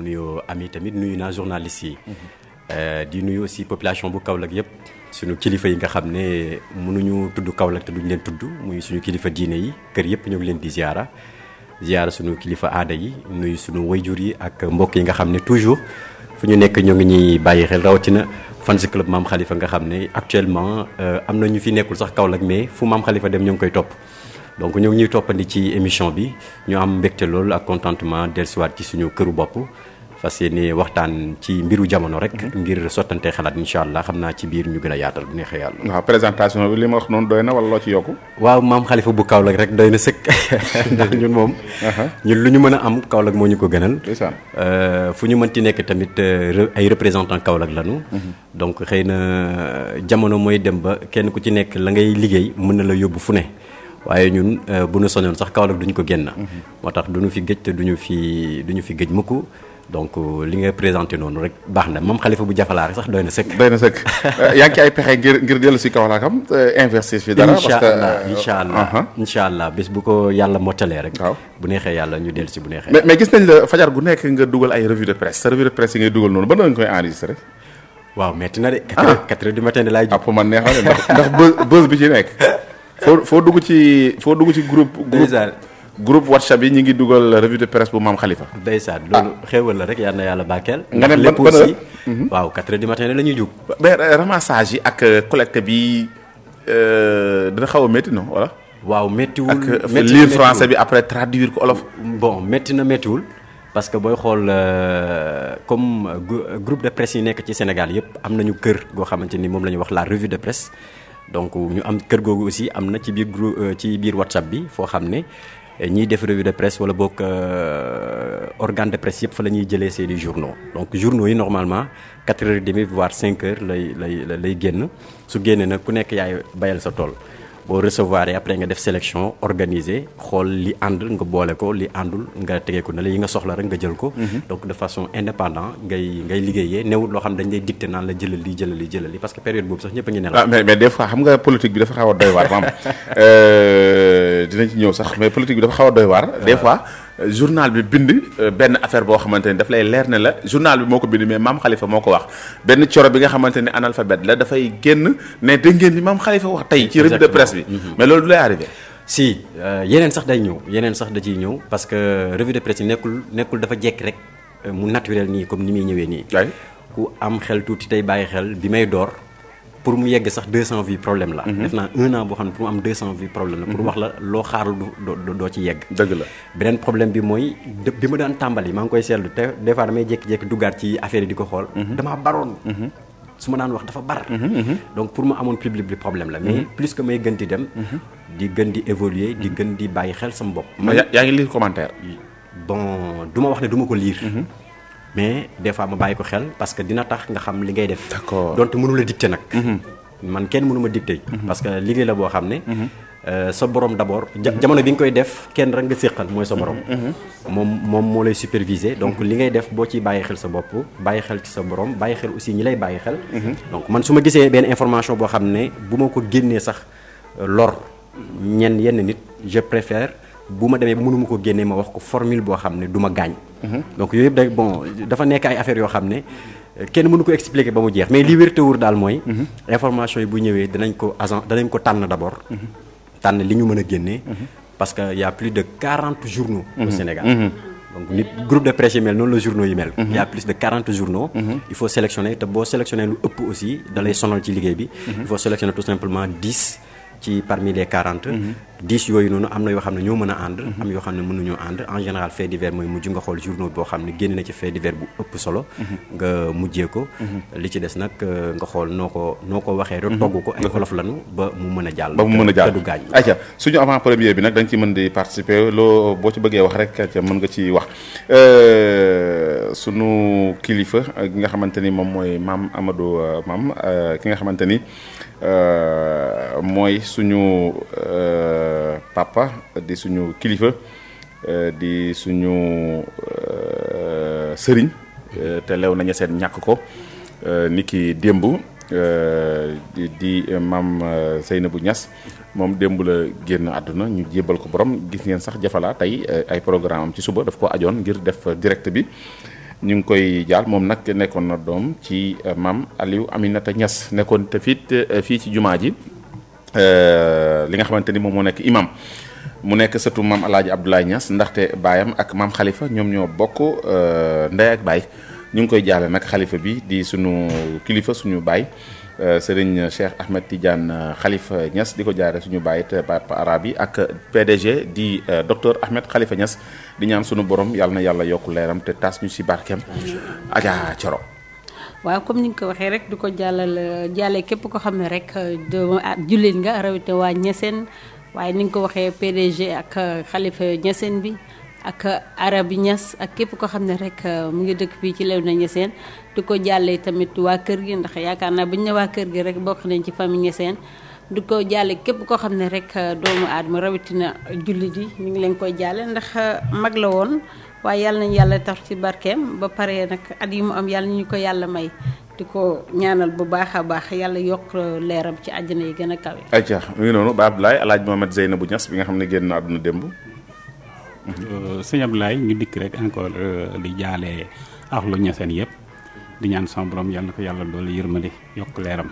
nuyu ami tamit nuyu naa journaliste yi. di nuyu aussi population bu Kaolack yëpp suñu kilifa yi nga xam ne mënuñu tudd Kaolack te duñ leen tudd muy suñu kilifa diine yi kër yëpp ñu ngi leen di ziara suñu kilifa aada yi nuyu suñu wayjur yi ak mbokk yi nga xam ne toujours fu ñu nekk ñoo ngi ñuy bàyyi xel rawatina fans club Maam Khalifa nga xam ne actuellement am na ñu fi nekkul sax Kaolack mais fu Maam Khalifa dem ñoo ngi koy topp. donc ñoo ngi ñuy toppandi ci émission bi ñu am mbégte loolu ak contentement dellusiwaat ci suñu këru bopp fas yéene waxtaan ci mbiru jamono rek. ngir sottante xalaat incha allah xam naa ci biir ñu gën a yaatal bu neexee yàlla. waaw présentation bi li ma wax noonu doy na wala loo ci yokku. waaw Maam Khalifa bu Kaolack rek doy na sëkk ndax ñun moom. ñun lu ñu mën a am Kaolack moo ñu ko gënal. fu ñu mënti nekk tamit ay représentant Kaolack lañu. donc xëy na jamono mooy dem ba kenn ku ci nekk la ngay liggéey mën na la yóbbu fu ne. waaye ñun bu ñu soñoon sax Kaolack duñu ko génn. moo tax duñu fi gëj te duñu fi gëj mukk donc li nga présenté noonu rek baax na Maam Khalifa bu Jafalaa rek sax doy na sëkk. doy na sëkk yaa ngi ci ay pexe ngir dellu si Kaolack am investir fi dara. incha allah bés bu ko yàlla mottalee rek. waaw bu neexee yàlla ñu dellu si bu neexee. mais gis nañ la fajar gu nekk nga dugal ay revue de presse sa revue de presse yi ngay dugal noonu ba nga koy enregistré. waaw metti na de. 4 heures du matin de laay jóg. pour man neex na de ndax buzz bi ci nekk. foo dugg ci groupe WhatsApp yi ñu ngi dugal revue de presse bu Maam Khalifa. ndeysaan loolu xéewal la rek yal na yàlla bàkkeel. nga ne lépp aussi waaw 4 heures du matin la ñuy jug. mais ramassage yi ak collecte bi dina xaw a métti non wala. waaw méttiwul ak lire français bi après traduire ko olof. bon métti na méttiwul parce que booy xool comme groupe de presse yi nekk ci Sénégal yëpp am nañu kër goo xamante ni moom la ñuy wax la revue de presse. donc ñu am kër googu aussi am na ci biir groupe ci biir WhatsApp bi foo xam ne ñiy def revue de presse wala boog organe de presse yëpp fa la ñuy jëlee seeni journaux donc journaux yi normalement 4h30 voire 5h lay génn su génnee nag ku nekk yaay bayal sa tool boo recevoir et après nga def sélection organisé xool li ànd nga boole ko li àndul nga tegee ko na la yi nga soxla rek nga jël ko. donc de façon indépendant ngay liggéeyee newul loo xam dañ lay dicté naan la jëlal lii parce que période boobu sax ñëpp a ngi nelaw. mais des fois xam nga politique bi dafa xaw a doy waar maam dinañ ci ñëw sax mais politique bi dafa xaw a doy waar. des fois journal bi bind benn affaire boo xamante ni daf lay leer ne la journal bi moo ko bind mais Maam Khalifa moo ko wax benn coro bi nga xamante ni analphabète la dafay génn ne dégg ngeen li Maam Khalifa wax tey ci revue de presse bi. mais loolu du lay arrivé. si yeneen sax day ñëw yeneen sax da ciy ñëw parce que revue de presse yi nekkul dafa jekk rek mu naturel nii comme ni muy ñëwee nii. ku am xel tuuti tey bàyyi xel bi may door pour mu yegg sax 200 vues problème la. def naa 1 an boo xam ne pour mu am 200 vues problème la. pour wax la loo xaarul doo ci yegg. dëgg la beneen problème bi mooy bi ma daan tàmbali maa ngi koy seetlu te des fois damay jékki-jékki duggaat ci affaire yi di ko xool. damaa baroon. su ma daan wax dafa bar. donc pour mu amoon public bi problème la. mais plus que may gën di dem. di gën di évoluer di gën di bàyyi xel sama bopp. yaa ngi lire commentaire. bon du ma wax ne du ma ko lire. mais des fois ma bàyyi ko xel parce que dina tax nga xam li ngay def. d'accord donte mënu la dicter nag. man kenn mënu ma dicter. parce que liggéey la boo xam ne. sa borom d'abord jamono bi nga koy def kenn rek nga séqal mooy sa borom. moom moo lay superviser. donc li ngay def boo ciy bàyyi xel sa bopp bàyyi xel ci sa borom bàyyi xel aussi ñi lay bàyyi xel. donc man su ma gisee benn information boo xam ne bu ma ko génnee sax lor yenn nit je préfère. bu ma demee mënuma ko génnee ma wax ko formule boo xam ne du ma gaañ. donc yooyu yëpp day bon dafa nekk ay affaires yoo xam ne kenn mënu ko expliquer ba mu jeex mais li wér te wóor daal mooy. information yi bu ñëwee danañ ko tànn d'abord. tànn li ñu mën a génnee. parce que y a plus de 40 journaux. au Sénégal. donc nit groupe de presse yi mel noonu la journaux yi mel. y a plus de 40 journaux. il faut sélectionner te boo sélectionner lu ëpp aussi da lay sonal ci liggéey bi. il faut sélectionner tout simplement 10. ci parmi les 40. 10 yooyu noonu am na yoo xam ne ñoo mën a ànd. am yoo xam ne mënuñoo ànd en général fait divers mooy mujj nga xool journaux boo xam ne génn na ci fait divers bu ëpp solo. nga mujjee ko. li ci des nag nga xool noo ko waxee rek togg ko ay xolof lanu ba mu mën a jàll. te du gaañ. ayca suñu avant première bi nag dañ ci mën di participer loo boo ci bëggee wax rek ca mën nga ci wax sunu kilifa gi nga xamante ni moom mooy maam Amadou maam ki nga xamante ni. mooy suñu papa di suñu kilifa di suñu sëriñ te lew nañu seen ñàkk ko ni ki démb di maam Seynabou Niass moom démb la génn àdduna ñu jébbal ko borom gis ngeen sax Jafala tey ay programme am ci suba daf ko ajoon ngir def direct bi ñu ngi koy jaal moom nag nekkoon na doom ci maam Aliou Aminata Niass nekkoon te fii ci jumaa ji li nga xamante ni moom moo nekk imam mu nekk sëtu maam Alaaji Abdoulaye Niass ndaxte baayam ak maam Khalifa ñoom ñoo bokk ndey ak baay ñu ngi koy jaale nag xalifa bi di suñu kilifa suñu baay Serigne Cheikh Ahmed Tidiane Khalifa Niass di ko jaare suñu baay te papa arabe yi ak PDG di docteur Ahmed Khalifa Niass di ñaan suñu borom yàlla na yàlla yokk leeram te tas ñu si barkeem Adja Coro. waaw comme ni nga ko waxee rek du ko jàlle képp ko xam ne rek jullit nga rawite waa Niassène waaye ni nga ko waxee PDG ak Khalifa Niassène bi ak arabi Niass ak képp ko xam ne rek mu ngi dëkk fii ci Léona Niassène du ko jàllee tamit waa kër gi ndax yaakaar naa bu ñu ne waa kër gi rek bokk nañ ci famille Niassène du ko jàlle képp koo xam ne rek doomu aadama rawatina jullit yi ñu ngi leen koy jàlle ndax mag la woon waaye yàlla nañu yàlla tax ci barkeem ba pare nag at yi mu am yàlla ñu ko yàlla may di ko ñaanal bu baax a baax yàlla yokk leeram ci àjjana yi gën a kawe. ayca mu ngi noonu Ba Abdoulaye El Hadj Mohamed Zeynabou Niass bi nga xam ne génn na àdduna démb. sëñ Abdoulaye ñu dikk rek encore di jaale axlu Niassène yëpp di ñaan sama borom yàlla na ko yàlla doole yërmande yokk leeram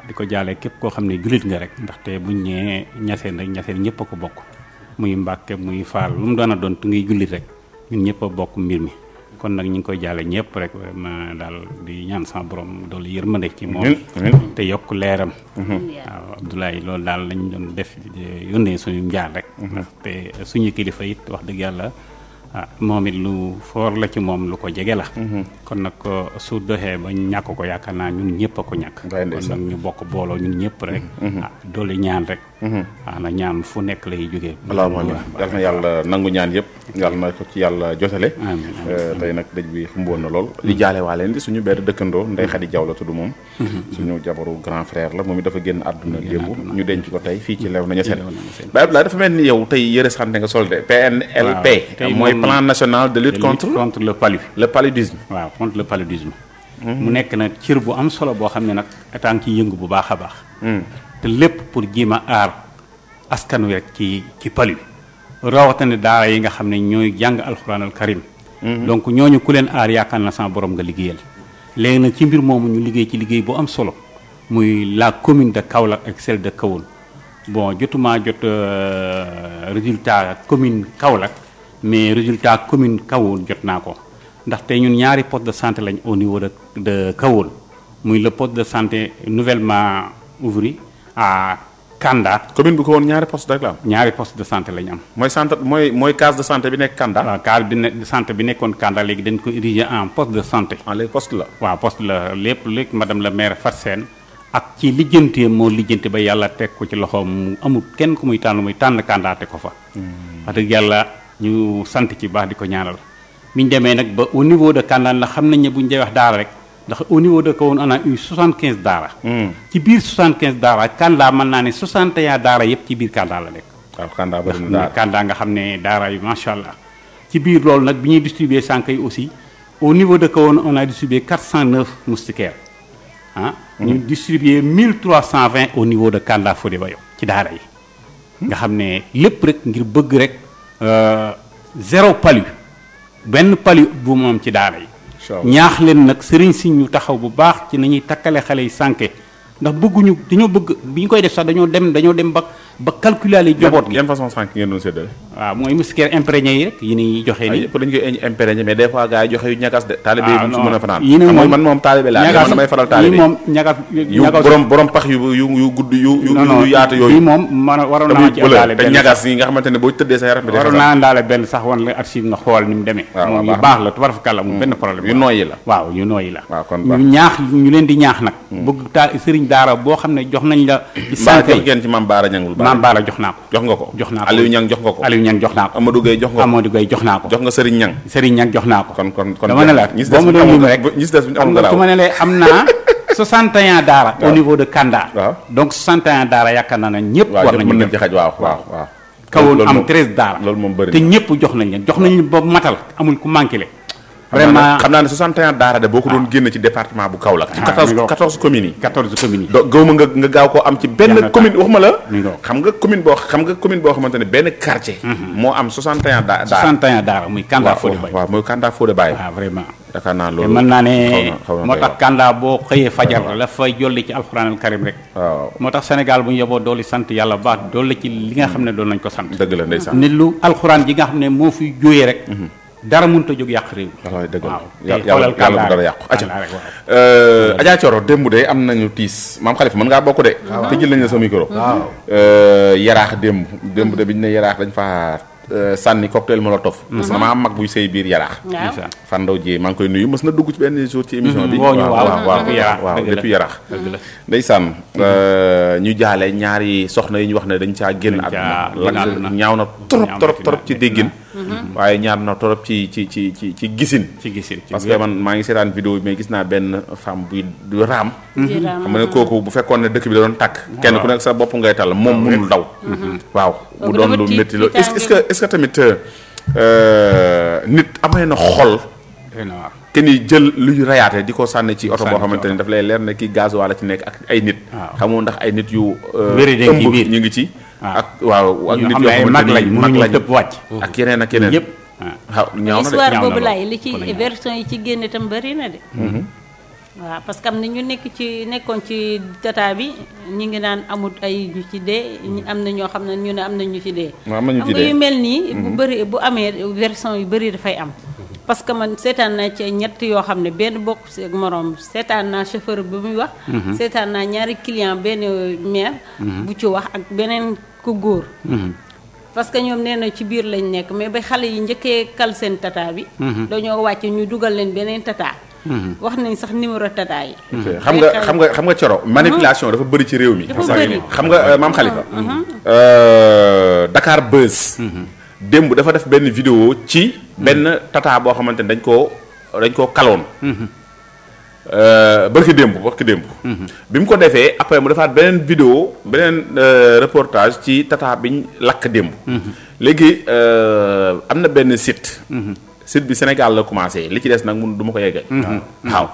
di ko jaale képp koo xam ne jullit nga rek ndaxte buñ ñee Niassène rek Niassène ñëpp a ko bokk muy Mbàkke muy Faal lu mu doon a doon tu ngay jullit rek ñun ñëpp a bokk mbir mi kon nag ñu ngi koy jaale ñëpp rek vraiment daal di ñaan sama borom doole yërmande ci moom te yokk leeram waaw Abdoulaye loolu daal lañ doon def yónnee suñu njaal rek te suñu kilifa it wax dëgg yàlla moom it lu foor la ci moom lu ko jege la kon nag su doxee ba ñàkk ko yaakaar naa ñun ñëpp a ko ñàkk kon nag ñu bokk booloo ñun ñëpp rek doole ñaan rek na ñaan fu nekk lay jógee allahumma yal na yàlla nangu ñaan yëpp yàlla na ko ci yàlla jotale tey nag dëj bi xumboon na lool li jaale waa leen di suñu benn dëkkandoo Ndey Xadi Jaw la tudd moom suñu jabaru grand frère la moom it dafa génn àdduna démb ñu denc ko tey fii ci Léona Niassène Baye Abdoulaye dafa mel ni yow tey yëre santé nga solde PNLP mooy plan national de lutte contre le paludisme waaw contre le paludisme mu nekk nag cër bu am solo boo xam ne nag état ngi ciy yëngu bu baax a baax te lépp pour jéem a aar askan wi rek ci palu rawatina daara yi nga xam ne ñooy jàng alxuraan al karim donc ñooñu ku leen aar yaakaar na sama borom nga liggéeyal léegi nag ci mbir moomu ñu liggéey ci liggéey bu am solo muy la commune de Kaolack ak celle de Kahone bon jotumaa jot résultat commune Kaolack mais résultat commune Kahone jot naa ko ndaxte ñun ñaari poste de santé lañ au niveau de Kahone muy le poste de santé nouvellement ouvert à Kanda. commune bu ko woon ñaari poste rek la am. ñaari poste de santé lañ am. mooy centre mooy case de santé bi nekk Kanda. waaw case de santé bi nekkoon Kanda léegi dañ ko érigé en poste de santé. léegi poste la. waaw poste la lépp madame la maire Fatou Sène ak ci lijjantee moo lijjanti ba yàlla teg ko ci loxoom mu amul kenn ku muy tànn Kanda te ko fa. wax dëgg yàlla ñu sant ci baax di ko ñaanal. bi ñu demee nag ba au niveau de Kanda la xam nañ ne bu ñu dee wax daara rek. ndax au niveau de Kahone on a eu 75 daara. ci biir 75 daara Kanda mën naa ne 61 daara yëpp ci biir Kanda la nekk. waaw Kanda bëri na daara Kanda nga xam ne daara yu macha allah. ci biir loolu nag bi ñuy distribuer sànq yi aussi au niveau de Kahone on a distribué 409 moustiquaires ñu distribué 1320 au niveau de Kanda Fodé Bayo ci daara yi. nga xam ne lépp rek ngir bëgg rek zéro palu benn palu bu moom ci daara yi. ñaax leen nag sëriñ si ñu taxaw bu baax ci nañuy takkale xale yi sànke ndax bëgguñu dañoo bëgg bi ñu koy def sax dañoo dem ba calculer li joboot gi. yan façon sànq ngeen doon séddale. waaw mooy moustiquaire imprégné yi rek yi ni joxe nii. yëpp dañu koy imprégné mais des fois gars yi joxe yu ñagas de. taalibe yi su mën a fanaan. yi moom man moom taalibe laa man damay faral taalibe yi moom ñagas yu borom pax yu gudd yu yaatu yooyu. yi moom man waroon naa ci àndaale benn te ñagas yi nga xamante ne boo tëddee sa yaram bi. waroon naa àndaale benn sax wan la archive nga xool ni mu demee. moom yu baax la tubarfakàlla mu benn problème. yu nooyi la waaw yu nooyi la. waaw kon ñu ñaax ñu leen di ñaax nag. bëgg sëriñ daara boo xam ne jox nañ la. ci sànq yi ngeen ci Mame Bara Niang Mame Bara jox naa ko. jox nga ko jox naa ko Aliou Niang jox nga ko. Aliou Niang jox naa ko. Amadou Gueye jox nga ko. Amadou Gueye jox naa ko. jox nga Serigne Niang. Serigne Niang jox naa ko. kon dama ne la boo ma doon lim rek am nga su ma ne la am naa 61 daara. au niveau de Kanda. waaw donc 61 daara yaakaar naa ne ñëpp. war nañu mën nañ ci xaj waaw. Kahone am 13 daara. loolu moom bëri te ñëpp jox nañ leen ba matal amul ku manqué le vraiment xam naa ne 61 daara de boo ko doon génn ci département bu Kaolack. ci 14 communes yi. 14 communes yi. gaw ma nga gaaw koo am ci benn commune waxuma la. mi ngoog xam nga commune boo xamante ne benn quartier. moo am 61 daara 61 daara muy Kanda Fodé Baye. waaw mooy Kanda Fodé Baye. waaw vraiment. yaakaar naa te loolu mën naa ne xaw na moo tax Kanda boo xëyee fajar la fay jolli ci alxuraanal karim rek. waaw moo tax Sénégal bu ñu yeboo dooli sant yàlla baax dooli ci li nga xam ne doon nañ ko sant. dëgg la ndeysaan. nit lu alxuraan ji nga xam ne moo fi jógee rek. dara mënut a jóg yàq réew. waaw dëgg la waaw yàlla bu dara yàqu. Adja Thioro démb de am nañu tiis maam Khalifa mën ngaa bokk de. te jël nañ la sa micro. yaraax démb de bi ñu ne yaraax dañ faa sànni cocktail molotov. parce que damaa am mag buy sëy biir yaraax. fan ndaw jee maa ngi koy nuyu mës na dugg ci benn jour ci émission bi. waaw depuis yaraax. ndeysaan ñu jaale ñaari soxna yi ñu wax ne dañ caa génn ak ñaaw na trop ci déggin. waaye ñaar na trop ci gisin. parce que man maa ngi seetaan vidéo bi mais gis naa benn femme buy du raam. xam nga ne kooku bu fekkoon ne dëkk bi da doon tàkk. kenn ku nekk sa bopp ngay tal moom mënul daw. waaw mu doon lu métti loolu est-ce que tamit nit amee na xol. kenn yi jël luy rayaate di ko sànni ci oto boo xamante ni daf lay leer ne kii gaz wala ci nekk ak ay nit. xamoo ndax ay nit yu. ëmb ñu ngi ci. ak waaw ak nit yoo xamante ni mag lañ tëb wàcc. ak yeneen ak yeneen. yëpp waaw ñaaw na de histoire boobu laay li ci version yi ci génne tam bëri na de. waaw parce que am na ñu nekkoon ci tata bi ñu ngi naan amut ay ñu ci dee am na ñoo xam ne ñu ne am na ñu ci dee. am na ñu ci xam nga dee yu mel nii. bu bëri bu amee version yu bëri dafay am. parce que man seetaan naa ci ñett yoo xam ne benn bokk si ak moroom seetaan naa chauffeur bi muy wax. seetaan naa ñaari client benn maire. bu ci wax ak beneen ku góor. parce que ñoom nee na ci biir lañ nekk mais ba xale yi njëkkee kal seen tata bi. dañoo wàcc ñu dugal leen beneen tata. wax nañ sax numéro tata yi. xam nga Thioro manipulation dafa bëri ci réew mi. dafa bëri xam nga maam Khalifa. Dakar Buzz. démb dafa def benn vidéo ci benn tata boo xamante ne dañ koo kaloon. barki démb. bi mu ko defee après mu defaat beneen vidéo beneen reportage ci tata biñ lakk démb. léegi am na benn site. site bi Sénégal la commencé li ci des nag mun du ma ko yeggee. waaw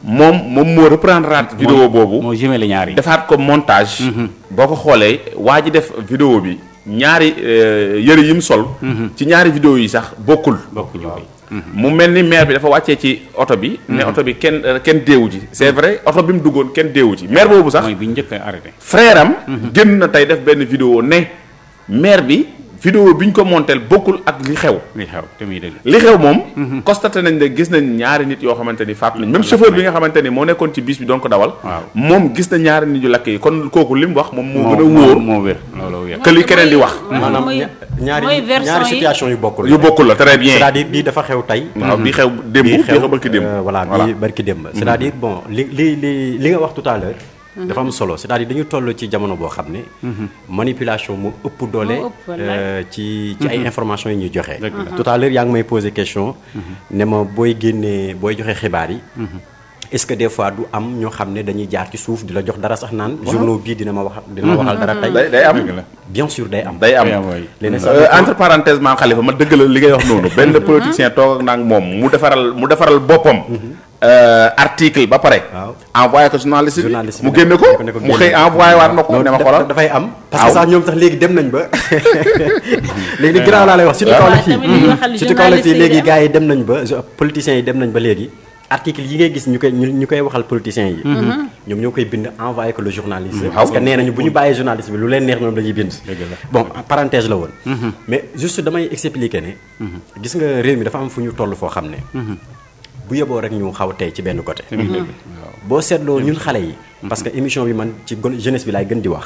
moom moo reprendre vidéo boobu. moo jëmale ñaar yi defaat ko montage. boo ko xoolee waa ji def vidéo bi ñaari yëre yi mu sol. ci ñaari vidéo yi sax bokkul. mu mel ni maire bi dafa wàccee ci oto bi. ne oto bi kenn deewu ci. c'est vrai oto bi mu duggoon kenn deewu ci maire boobu sax. mooy bi njëkk a arrêté. frère am. génn na tey def benn vidéo ne maire bi. vidéo bi ñu ko monteel bokkul ak li xew. te muy dëgg. li xew moom. constaté nañ ne gis nañ ñaari nit yoo xamante ni faatu nañ même chauffeur bi nga xamante ni moo nekkoon ci bis bi doon ko dawal. moom gis na ñaari nit yu lakk yi kon kooku li mu wax moom moo gën a wóor. moo wér looloo wér. que li keneen di wax. maanaam ñaari situation yu bokkul. yu bokkul la très bien. c'est-à-dire bii dafa xew tey. waaw bii xew démb bii xew barki démb. voilà bii barki démb. c'est-à-dire bon li nga wax tout à l'heure dafa am solo c'est-à-dire dañu toll ci jamono boo xam ne. manipulation moo ëpp doole. ci ay informations yi ñuy joxe. tout à l'heure yaa ngi may poser question. ne ma booy joxe xibaar yi. est-ce que des fois du am ñoo xam ne dañuy jaar ci suuf di la jox dara sax naan. journaux bii dina ma waxal dara tey. day am bien sûr day am. léegi entre parenthèses maam Khalifa ma dëgg la li ngay wax noonu. benn politicien toog ak nag moom mu defaral boppam. article ba pare. envoyé ko journaliste bi mu génne ko mu xëy envoyé waat ma ko ne ma xoolal dafay am. parce que sax ñoom sax léegi dem nañ ba. léegi li garaaw laa lay wax surtout Kaolack fii léegi gars yi dem nañ ba politiciens yi dem nañ ba léegi. article yi ngay gis ñu koy waxal politiciens yi. ñoom ñoo koy bind envoyé ko le journaliste. parce que nee nañu bu ñu bàyyee journaliste bi lu leen neex ñoom dañuy bind. bon parenthèse la woon. mais juste damay expliquer ne. gis nga réew mi dafa am fu ñu toll foo xam ne. bu yeboo rek ñu xaw tey ci benn côté. boo seetloo ñun xale yi. parce que émission bi man ci jeunesse bi laay gën di wax.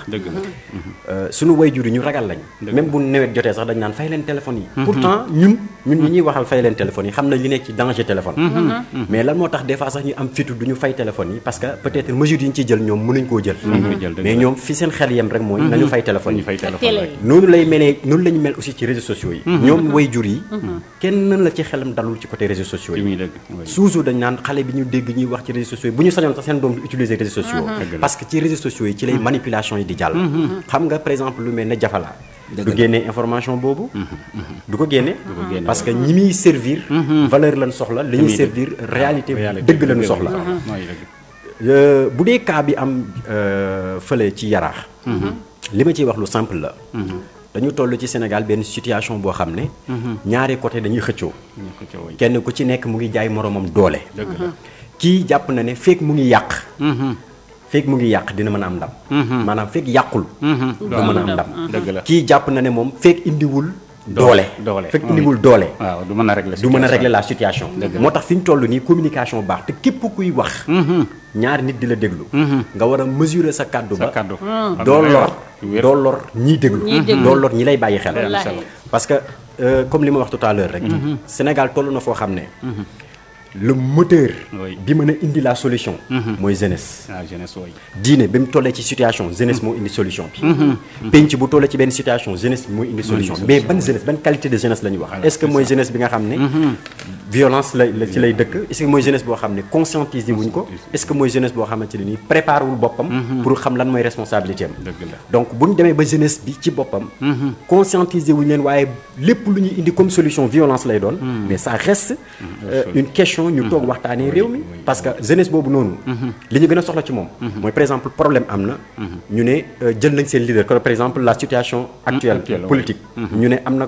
suñu waajur yi ñu ragal lañ. même bu nawet jotee sax dañ naan fay leen téléphone yi. pourtant ñun ñi ñuy waxal fay leen téléphone yi xam nañ li nekk ci danger téléphone. mais lan moo tax des fois sax ñu am fitu du ñu fay téléphone yi parce que peut-être mesures yi ñu ciy jël ñoom mënuñ koo jël. mais ñoom fi seen xel yem rek mooy. nañu fay téléphone yi. noonu la ñu mel aussi ci réseaux sociaux yi. ñoom waajur yi. kenn nan la ci xelam dalul ci côté réseaux sociaux yi. toujours dañ naan xale bi ñu dégg ñuy wax ci réseaux sociaux yi bu ñu sañoon sax seen doom di utiliser réseaux sociaux parce que ci réseaux sociaux yi ci lay manipulation yi di jàll. xam nga par exemple lu mel ne Jafala du génnee information boobu du ko génne parce que ñi muy servir valeur lañ soxla li ñuy servir réalité dëgg lañu soxla bu dee cas bi am fële ci Yaraax li ma ciy wax lu simple la dañu toll ci Sénégal benn situation boo xam ne ñaari côté dañuy xëccoo kenn ku ci nekk mu ngi jaay moroomam doole kii jàpp na ne fekk mu ngi yàq fekk mu ngi yàq dina mën a am ndam maanaam fekk yàqul du mën a am ndam kii jàpp na ne moom fekk indiwul doole fekk indiwul doole waaw du mën a régler la situation moo tax fi ñu toll nii communication baax te képp kuy wax ñaari nit di la déglu nga war a mesurer sa kàddu ba doo lor ñiy déglu doo lor ñi lay bàyyi xel parce que comme li ma wax tout à l'heure rek Sénégal toll na foo xam ne le moteur bi mën a indi la solution mooy jeunesse diine bi mu tollee ci situation jeunesse moo indi solution bi penc bu tollee ci benn situation jeunesse bi mooy indi solution mais ban jeunesse ban qualité de jeunesse la ñuy wax est-ce que mooy jeunesse bi nga xam ne violence la ci lay dëkk est-ce que mooy jeunesse boo xam ne conscientiser wuñ ko est-ce que mooy jeunesse boo xamante ne nii préparé wul boppam pour xam lan mooy responsabilité am donc bu ñu demee ba jeunesse bi ci boppam conscientiser wuñ leen waaye lépp lu ñuy indi comme solution violence lay doon mais ça reste une question ñu toog waxtaanee réew mi parce que jeunesse boobu noonu li ñu gën a soxla ci moom mooy par exemple problème am na ñu ne jël nañ seen leader comme par exemple la situation actuelle politique ñu ne am na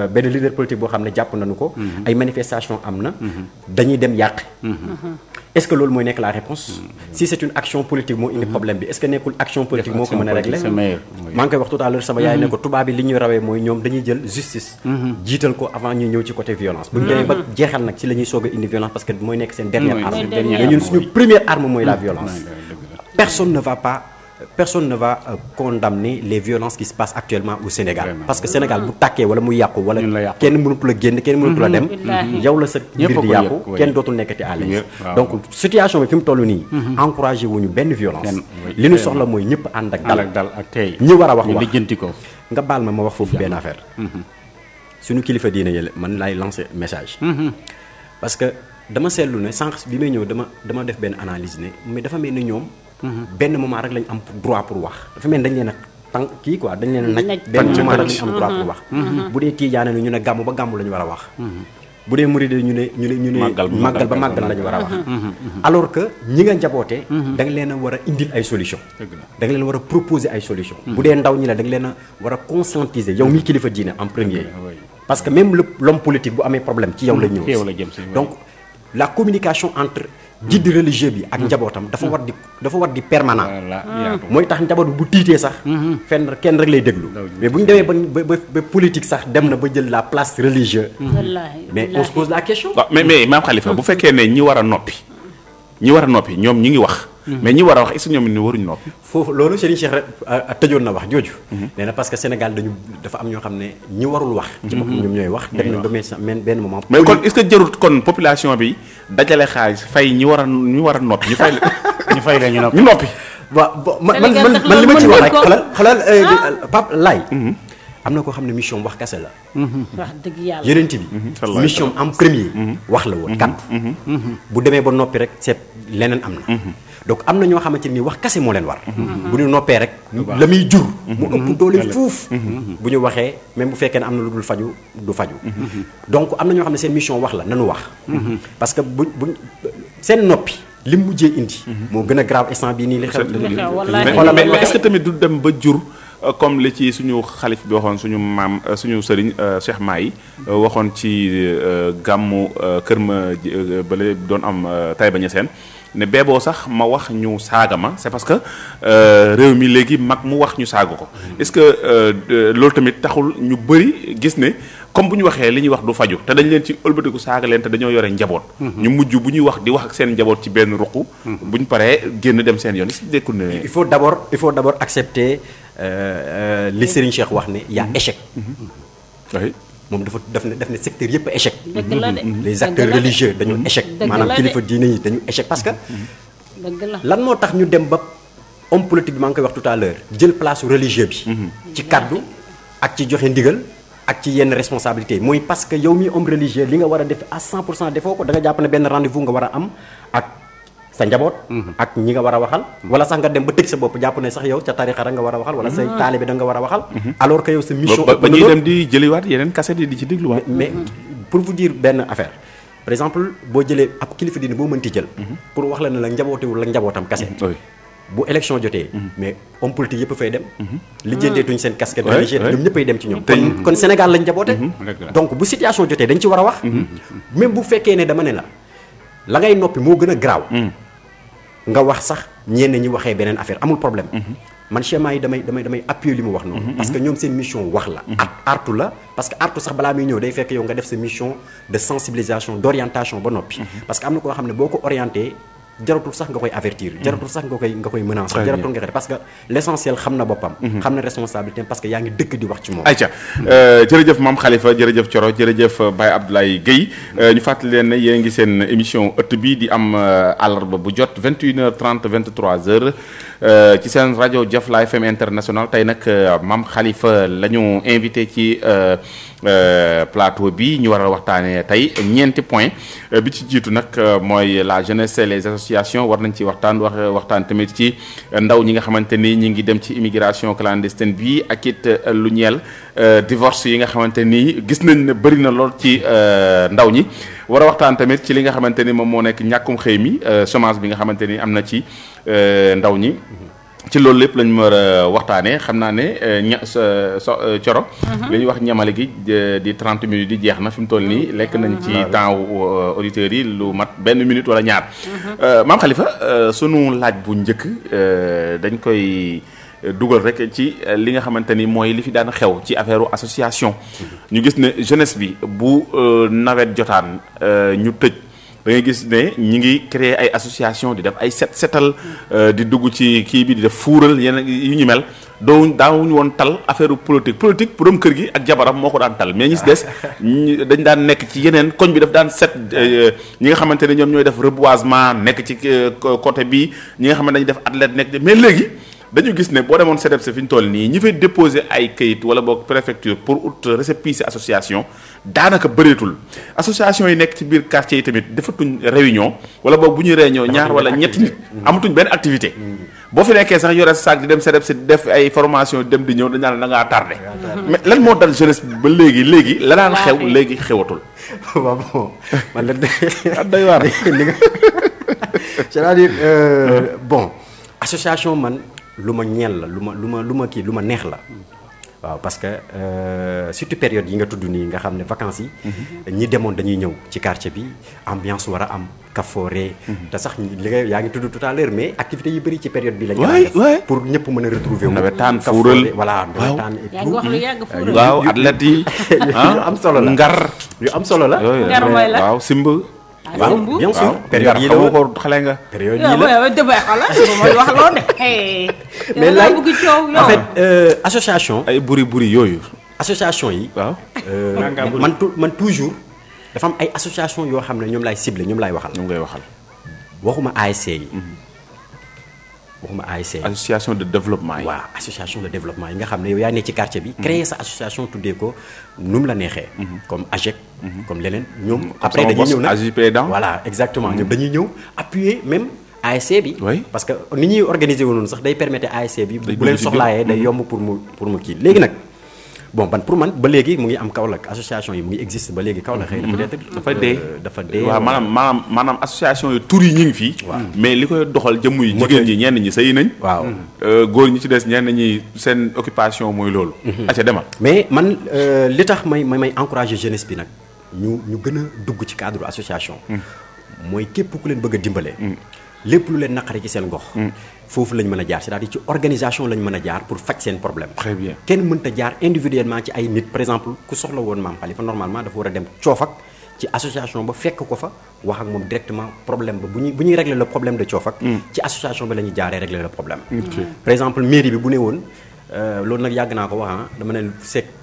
benn leader politique boo xam ne jàpp nañu ko ay manifestation am na dañuy dem yàq est-ce que loolu mooy nekk la réponse si c'est une action politique moo indi problème bi est-ce que nekkul action politique moo ko mën a régler maa ngi koy wax tout à l'heure sama yaay ne ko tubaab bi li ñuy rawee mooy ñoom dañuy jël justice jiital ko avant ñuy ñëw ci côté violence bu ñu demee ba jeexal nag ci la ñuy soog a indi violence parce que mooy nekk seen dernière arme mais ñun suñu première arme mooy la violence personne ne va condamner les violences qui se passent actuellement au Sénégal parce que Sénégal bu tàkkee wala mu yàqu wala kenn mënatu la génn kenn mënatu la dem yow la sa mbir di yàqu kenn dootul nekkati à l'aise donc situation bi fi mu toll nii encouragé wuñu benn violence li ñu soxla mooy ñëpp ànd ak dal ak tey ñi war a wax lijjanti ko nga baal ma wax foofu benn affaire suñu kilifa diine yële man laay lancer message parce que dama seetlu ne sànq bi may ñëw dama def benn analyse ne mais dafa mel ni ñoom benn moment rek lañ am droit pour wax dafa mel ni dañ leen a tànk kii quoi dañ leen a naj benn moment rek lañ am droit pour wax bu dee tiijaane ñu ne gàmmu ba gàmmu la ñu war a wax bu dee murid ñu ne màggal ba màggal la ñu war a wax alors que ñi nga njaboote da nga leen a war a indil ay solution da nga leen war a proposer ay solution bu dee ndaw ñi la da nga leen a war a conscientiser yow mi kilifa diine en premier parce que même l'homme politique bu amee problème ci yow la ñëw donc la communication entre guide religieux bi ak njabootam dafa war di permanent mooy tax njaboot bi bu tiitee sax fenn kenn rek lay déglu mais bu ñu demee ba politique sax dem na ba jël la place religieuse mais on se pose la question mais Mame Khalifa bu fekkee ne ñi war a noppi ñoom ñi ngi wax mais ñi war a wax est-ce que ñoom ni waruñu noppi foofu loolu Serigne Cheikh rek tëjoon na wax jooju nee na parce que Sénégal dafa am ñoo xam ne ñi warul wax ci boppam ñoom ñooy wax dem nañ ba benn moment mais kon est-ce que jarut kon population bi dajale xaalis fay ñi war a noppi ñu fay la ñu noppi waaw man li ma ci wax rek xolal Pape Laye am na koo xam ne mission wax kese la wax dëgg yàlla yonent bi mission en premier wax la woon kaddu bu demee ba noppi rek seet leneen am na donc am na ñoo xamante ni wax kese moo leen war bu ñu noppee rek la muy jur mu ëpp doole fuuf bu ñu waxee même bu fekkee ne am na lu dul faju du faju donc am na ñoo xam ne seen mission wax la nanu wax parce que buñ seen noppi li mu mujjee indi moo gën a grave instant bii nii li xew mais est-ce que tamit du dem ba jur comme li ci suñu xalif bi waxoon suñu maam suñu sëriñ Cheikh Mahi waxoon ci gàmmu kër ma bale doon am Taïba Niassène ne beeboo sax ma wax ñu saaga ma c'est parce que réew mi léegi mag mu wax ñu saaga ko est-ce que loolu tamit taxul ñu bëri gis ne comme bu ñu waxee li ñuy wax du faju te dañ leen ci ëlbatiku saaga leen te dañoo yore njaboot ñu mujj bu ñuy wax di wax ak seen njaboot ci benn ruq bu ñu paree génn dem seen yoon si dekkul ne il faut d'abord accepter li Serigne Cheikh wax ne y a échec moom daf ne secteur yëpp échec les acteurs religieux dañu échec maanaam kilifa diine yi dañu échec parce que lan moo tax ñu dem ba homme politique bi maa ngi koy wax tout à l'heure jël place religieux bi ci kaddu ak ci joxe ndigal ak ci yenn responsabilité mooy parce que yow mi homme religieux li nga war a def à 100% defoo ko da nga jàpp ne benn rendez-vous nga war a am ak sa njaboot ak ñi nga war a waxal wala sax nga dem ba tëj sa bopp jàpp ne sax yow ca tarixa rek nga war a waxal wala say taalibe da nga war a waxal alors que yow sa mission ba ñuy dem di jëliwaat yeneen cassette yi di ci dégluwaat. mais pour vous dire benn affaire par exemple boo jëlee ab kilifa diine boo mënti jël pour wax la ne la njabootewul ak njabootam kase bu élection jotee mais homme politique yëpp fay dem lijjanteetuñ seen casquette religieuse ñoom ñëppay dem ci ñoom kon Sénégal lañ njaboote donc bu situation jotee dañ ci war a wax même bu fekkee ne dama ne la ngay noppi moo gën a garaaw nga wax sax ñenn ñi waxee beneen affaire amul problème man schéma yi damay appuyer li mu wax noonu parce que ñoom seen mission wax la artu la parce que artu sax balaa muy ñëw day fekk yow nga def sa mission de sensibilisation d'orientation ba noppi parce que am na koo xam ne boo ko orienté jaratul sax nga koy avertir jaratul sax nga koy menacer jaratul nga parce que l'essentiel xam na boppam xam na responsabilité parce que yaa ngi dëkk di wax ci moom ayca jërëjëf Mame Khalifa jërëjëf Thioro jërëjëf Baye Abdoulaye Guèye ñu fàttali leen ne yéen ngi seen émission ëtt bi di am àllarba bu jot 21h30 23h ci seen rajo Jafla FM international tey nag Mame Khalifa la ñu invité ci plateau bi ñu war a waxtaanee tey ñeenti point bi ci jiitu nag mooy la jeunesse et les associations war nañ ci waxtaan tamit ci ndaw ñi nga xamante ni ñi ngi dem ci immigration clandestine bi ak it lu ñeel divorce yi nga xamante ni gis nañ ne bëri na lool ci ndaw ñi war a waxtaan tamit ci li nga xamante ni moom moo nekk ñàkkum xëy mi chômage bi nga xamante ni am na ci ndaw ñi ci loolu lépp lañ war a waxtaanee xam naa ne Thioro li ñuy wax ñamale gi di 30 minutes di jeex na fi mu toll nii lekk nañ ci temps auditeurs yi lu mat benn minute wala ñaar Mame Khalifa sunu laaj bu njëkk dañ koy dugal rek ci li nga xamante ni mooy li fi daan xew ci affaire association ñu gis ne jeunesse bi bu nawet jotaan ñu tëj da ngay gis ne ñi ngi créer ay association di def ay setal di dugg ci kii bi di def fuural yeneen yu ñu mel daawuñu woon tal affaire politique borom kër gi ak jabaram moo ko daan tal mais ñi si des dañ daan nekk ci yeneen koñ bi daf daan set ñi nga xamante ne ñoom ñooy def reboisement nekk ci côté bi ñi nga xamante dañuy def athlète nekk mais léegi dañu gis ne boo demoon CDEPS fi ñu toll nii ñi fay déposer ay kayit wala boog préfecture pour ut récépissé association daanaka bëreetul association yi nekk ci biir quartier yi tamit defatuñ réunion wala boog bu ñuy réunion ñaar wala ñetti nit amatuñ benn activité boo fi nekkee sax yore sac di dem CDEPS di def ay formation dem di ñëw dañ naan da ngaa tardé mais lan moo dal jeunesse bi ba léegi la daan xew léegi xewatul. waaw bon man la doy waar c'est-à-dire bon association man. lu ma ñeel la lu ma neex la waaw parce que surtout période yi nga tudd nii nga xam ne vacances yi ñi demoon dañuy ñëw ci quartier bi ambiance war a am kafoore te sax li nga yaa ngi tudd tout à l'heure mais activités yu bëri ci période bi lañ def pour ñëpp mën a retrouver wu nawetaan fuural voilà nawetaan et tout wax lu yàgg fuural waaw athlètes yi yu am solo la yu am solo la ngar mooy la waaw simb waaw bien sûr période yi la ko xale nga période yi la dëbay xala mooy wax loo de mais lay bëgg coow en fait association ay buri yooyu association yi waaw man toujours dafa am ay association yoo xam ne ñoom laay ciblé ñoom laay waxal ñoom ngay waxal waxuma ASC yi waxuma ASC association de développement yi waaw association de développement yi nga xam ne yow yaa ne ci quartier bi créer sa association tuddee ko nu mu la neexee comme AGEC comme leneen ñoom après dañuy ñëw nag voilà exactement ñoom dañuy ñëw appuyer même ASC bi parce que ni ñuy organiser wu noonu sax day permettre ASC bi bu leen soxlaayee day yomb pour mu kii léegi nag bon pour man ba léegi mu ngi am Kaolack association yi mu ngi existe ba léegi Kaolack xëy na peut-être dafa dee waaw maanaam association yi tur yi ñu ngi fii mais li koy doxal jëmm yi jigéen ñi ñenn ñi sëy nañ waaw góor ñi ci des ñenn ñi seen occupation mooy loolu acca demal mais man li tax may encourager jeunesse bi nag ñu gën a dugg ci cadre association mooy képp ku leen bëgg a dimbale lépp lu leen naqari ci seen gox foofu lañ mën a jaar c'est-à-dire ci organisation lañ mën a jaar pour faj seen problème très bien kenn mënta jaar individuellement ci ay nit par exemple ku soxla woon Mame Khalifa normalement dafa war a dem coofak ci association ba fekk ko fa wax ak moom directement problème ba bu ñuy régler le problème de coofak ci association ba la ñuy jaaree régler le problème par exemple mairie bi bu ne woon loolu nag yàgg naa ko wax dama ne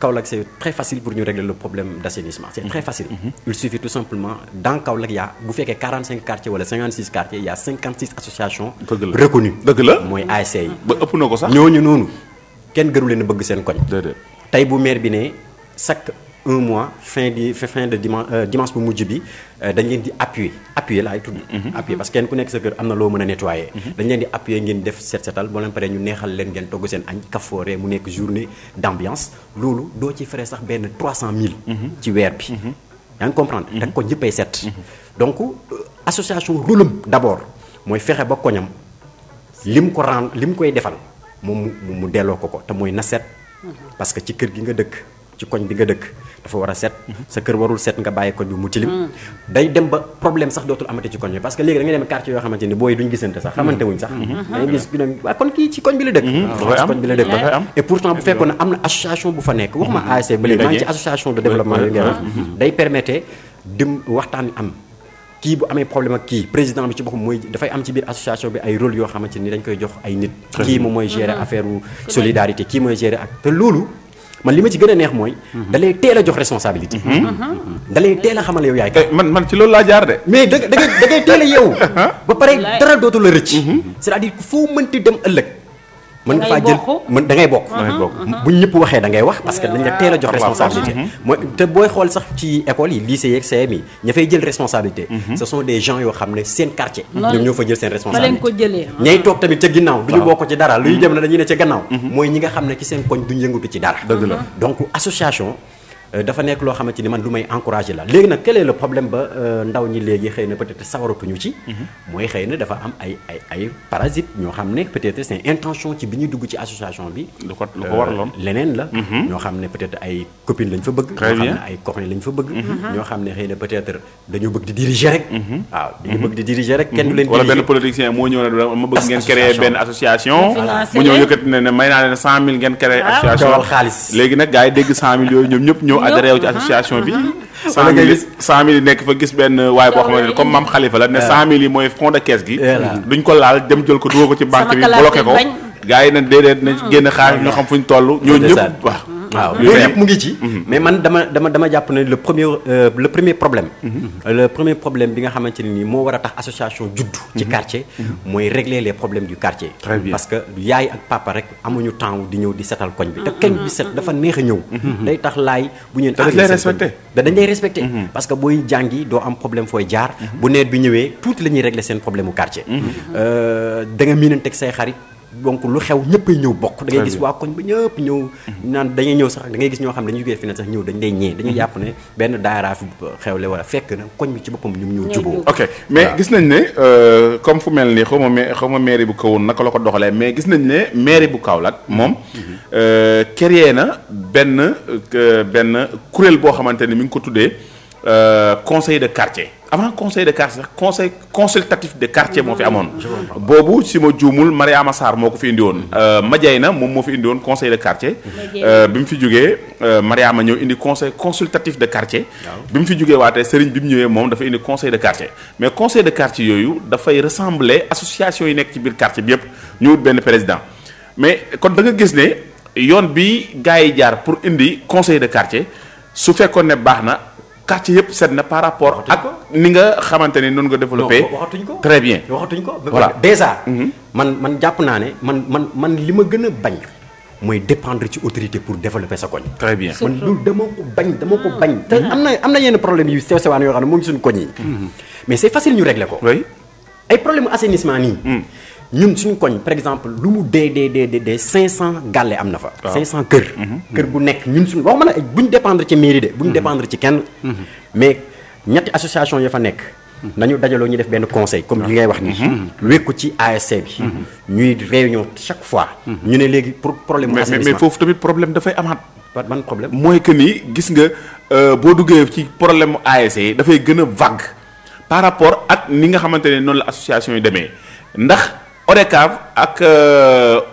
Kaolack c'est très facile pour ñu régler le problème d'assainissement c'est très facile il suffit tout simplement dans Kaolack yaa bu fekkee 45 quartiers wala 56 quartiers il y a 56 associations reconnues dëgg la mooy ASC yi ba ëpp na ko sax ñooñu noonu kenn gëru leen a bëgg seen koñ tey bu maire bi ne chaque un mois fin de dimanche bu mujj bi dañ leen di appuyer laay tudd. appuyer parce que kenn ku nekk sa kër am na loo mën a nettoyer. dañ leen di appuyer ngeen def setal boo leen paree ñu neexal leen ngeen togg seen añ kafoore mu nekk journée d'ambiance loolu doo ci frais sax benn 300000. ci weer bi. yaa ngi comprendre. te ko ñëppay set. donc association rôle am d'abord mooy fexe ba koñam lim koy defal moom mu delloo ko te mooy na set. parce que ci kër gi nga dëkk ci koñ bi nga dëkk dafa war a set. sa kër warul set nga bàyyi koñ bi mu tilim. day dem ba problème sax dootul amati ci koñ bi parce que léegi da nga dem quartier yoo xamante ni booy duñ gisante sax xamante wuñ sax. da ngay gis waa kon kii ci koñ bi la dëkk. ci koñ bi la dëkk et pourtant bu fekkoon ne am na association bu fa nekk waxuma ASC ba léegi maa ngi ci association de développement yooyu ngay wax day permettre dim waxtaan am. kii bu amee problème ak kii président bi ci boppam mooy dafay am ci biir association bi ay rôle yoo xamante ni dañ koy jox ay nit. kii moom mooy gérer affaire solidarité kii mooy gérer ak te loolu man li ma ci gën a neex mooy. da lay teel a jox responsabilité. da lay teel a xamal yow yaay. man ci loolu laa jaar de. mais da ngay teel a yeewu. ba pare dara dootu la rëcc. c'est-à-dire foo mënti dem ëllëg. mën nga faa jël da ngay bokk. bu ñëpp waxee da ngay wax parce que dañ la teel a jox responsabilité. mooy te booy xool sax ci école yi lycée yeeg CM yi ña fay jël responsabilité. ce sont des gens yoo xam ne seen quartier. ñoom ñoo fa jël seen responsabilité. ñay toog tamit ca ginnaaw du ñu bokk ci dara luy dem na dañuy ne ca gannaaw. mooy ñi nga xam ne ci seen koñ duñ yëngatu ci dara. dëgg la donc association. dafa nekk loo xamante ni man lu may encourager la léegi nag quel est le problème ba ndaw ñi léegi xëy na peut-être sawaratuñu ci. mooy xëy na dafa am ay parasites ñoo xam ne peut-être c'est intention ci bi ñuy dugg ci association bi. lu ko waraloon leneen la. ñoo xam ne peut-être ay copines lañ fa bëgg. très bien ñoo xam ne ay copains lañ fa bëgg. ñoo xam ne xëy na peut-être dañoo bëgg di diriger rek. waaw dañu bëgg di diriger rek kenn du leen. wala benn politicien moo ñëw ne ma bëgg ngeen créer benn association. mu ñëw yëkkati ne may naa leen 100000 ngeen créer association. xaalis léegi nag gars yi dégg 100000 yooyu ñoom ñëpp ñëw adhéré ci association bi. 100000 yi nekk fa gis benn waaye boo xamante ne comme Mame Khalifa la ne 100000 yi mooy fond de caisse gi. duñ ko laal dem jël ko dugal ko ci banque bi bloqué ko. gars yi nag déedéet nañ génn xaalis ñoo xam fuñ toll. ñooñu ñëpp waaw loolu yëpp mu ngi ci. mais man dama jàpp ne le premier problème. le premier problème bi nga xamante ne nii moo war a tax association juddu. ci quartier. mooy régler les problèmes du quartier. très bien parce que yaay ak papa rek amuñu temps di ñëw di setal koñ bi. te koñ bi set dafa neex a ñëw. day tax laay bu ñu. dañ lay respecté dañ lay respecté. parce que booy jàngi doo am problème fooy jaar. bu nawet bi ñëwee tuuti la ñuy régler seen problème mu quartier. da nga miinanteeg say xarit. donc lu xew ñëppay ñëw bokk da ngay gis waa koñ ba ñëpp ñëw naan dañuy ñëw sax da ngay gis ñoo xam ne dañuy jógee fi ne sax ñëw dañ lay ñee dañuy jàpp ne benn daayira fi xewle wala fekk na koñ bi ci boppam ñoom ñoo juboo ok mais gis nañ ne comme fu mel ni xaw ma mairie bu kawoon naka la ko doxalee mais gis nañ ne mairie bu Kaolack moom créé na benn kuréel boo xamante ni mi ngi ko tuddee conseil de quartier avant conseil de quartier sax conseil consultatif de quartier moo fi amoon boobu si ma juumul Mariama Sarr moo ko fi indi woon Madiayna moom moo fi indi woon conseil de quartier bi mu fi jógee Mariama ñëw indi conseil consultatif de quartier bi mu fi jógee waatee Serigne bi mu ñëwee moom dafa indi conseil de quartier mais conseil de quartier yooyu dafay ressembler association yi nekk ci biir quartier bi yëpp ñu wut benn président mais kon da nga gis ne yoon bi gars yi jaar pour indi conseil de quartier su fekkoon ne baax na quartier yëpp set na par rapport ak ni nga xamante ni noonu nga développé. waxatuñ ko très bien waxatuñ ko. voilà déjà. man jàpp naa ne man li ma gën a bañ. mooy dépendre ci autorité pour développer sa koñ. très bien man loolu dama ko bañ. te am na yenn problème yu sew sewaan yoo xam ne mu ngi suñu koñ yi. mais c'est facile ñu régler ko. oui ay problème assainissement nii. ñun suñu koñ par exemple lu mu dee 500 gàlle am na fa. 500 kër. kër gu nekk ñun suñu waxuma la bu ñu dépendre ci mairie de. bu ñu dépendre ci kenn. mais ñetti association ya fa nekk. nañu dajaloo ñu def benn conseil comme li ngay wax ni wékku ci ASC bi. ñuy réunion chaque fois. ñu ne léegi pour problème. mais foofu tamit problème dafay amaat. ban problème. mooy que ni gis nga boo duggee ci problème ASC yi dafay gën a vague par rapport ak ni nga xamante ne noonu la association yi demee ndax. ODCAV ak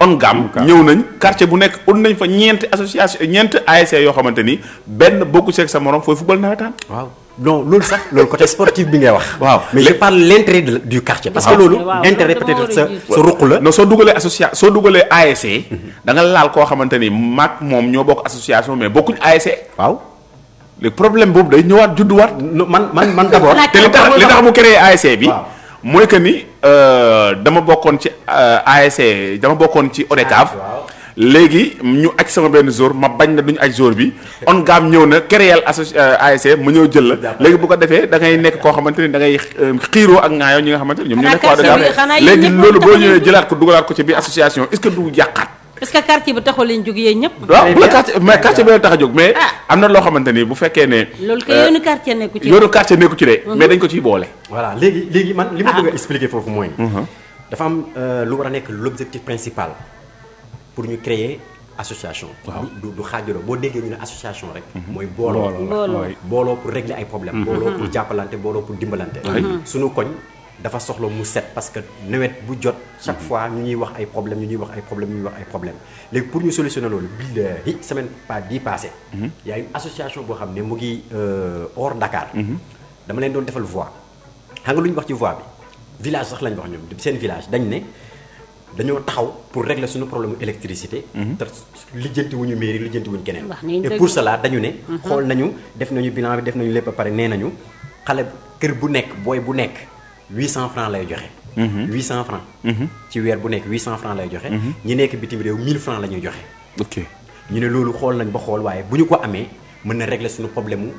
ONGAM ñëw nañ quartier bu nekk ut nañ fa ñeenti association ñeenti ASC yoo xamante ni benn bokku seeg sa morom fooy football nawetaan. waaw non loolu sax loolu côté sportif bi ngay wax. waaw mais je parle l'intérêt du quartier. parce que loolu intérêt peut-être sa ruq la. non soo dugalee ASC. da nga laal koo xamante ni maag moom ñoo bokk association mais bokkuñ ASC. waaw le problème boobu day ñëwaat judduwaat. man d'abord. te li tax mu créé ASC bi. mooy que ni dama bokkoon ci ASC dama bokkoon ci ODCAV léegi ñu aj sama benn jour ma bañ na duñu aj jour bi on gaam ñëw na créer ASC ma ñëw jël la léegi bu ko defee da ngay nekk koo xamante ni da ngay xiiroo ak ŋaayoo ñi nga xamante ni ñoom ñu nekk waa da léegi loolu boo ñëwee jëlaat ko dugalaat ko ci biir association est-ce que du yàqaat est-ce que quartier bi taxul leen jóg yéen ñëpp. waaw bu la quartier mais quartier bi la tax a jóg mais am na loo xamante ni bu fekkee ne loolu kay yoonu quartier nekku ci. yoonu quartier nekku ci de mais dañ ko ciy boole voilà léegi man li ma bëgg a expliquer foofu mooy dafa am lu war a nekk l'objectif principal pour ñu créer association du xaajaloo boo déggee ñu ne association rek mooy booloo pour régler ay problèmes booloo pour jàppalante booloo pour dimbalante suñu koñ dafa soxla mu set parce que nawet bu jot chaque fois ñu ñuy wax ay problèmes léegi pour ñu solutionner loolu billahi semaine bii passée y a une association boo xam ne mu ngi hors Dakar dama leen doon defal voix xam nga lu ñu wax ci voix bi village sax lañ wax ñoom seen village dañ ne dañoo taxaw pour régler suñu problème électricité te lijjanti wuñu mairie lijjanti wuñu keneen et pour cela dañu ne xool nañu def nañu bilan bi def nañu lépp a pare nee nañu xale kër bu nekk booy bu nekk 800 francs lay joxe 800 francs ci weer bu nekk 800 francs lay joxe ñi nekk bitim réew 1000 francs la ñuy joxe ok ñu ne loolu xool nañ ba xool waaye bu ñu ko amee mën na régler suñu problème mu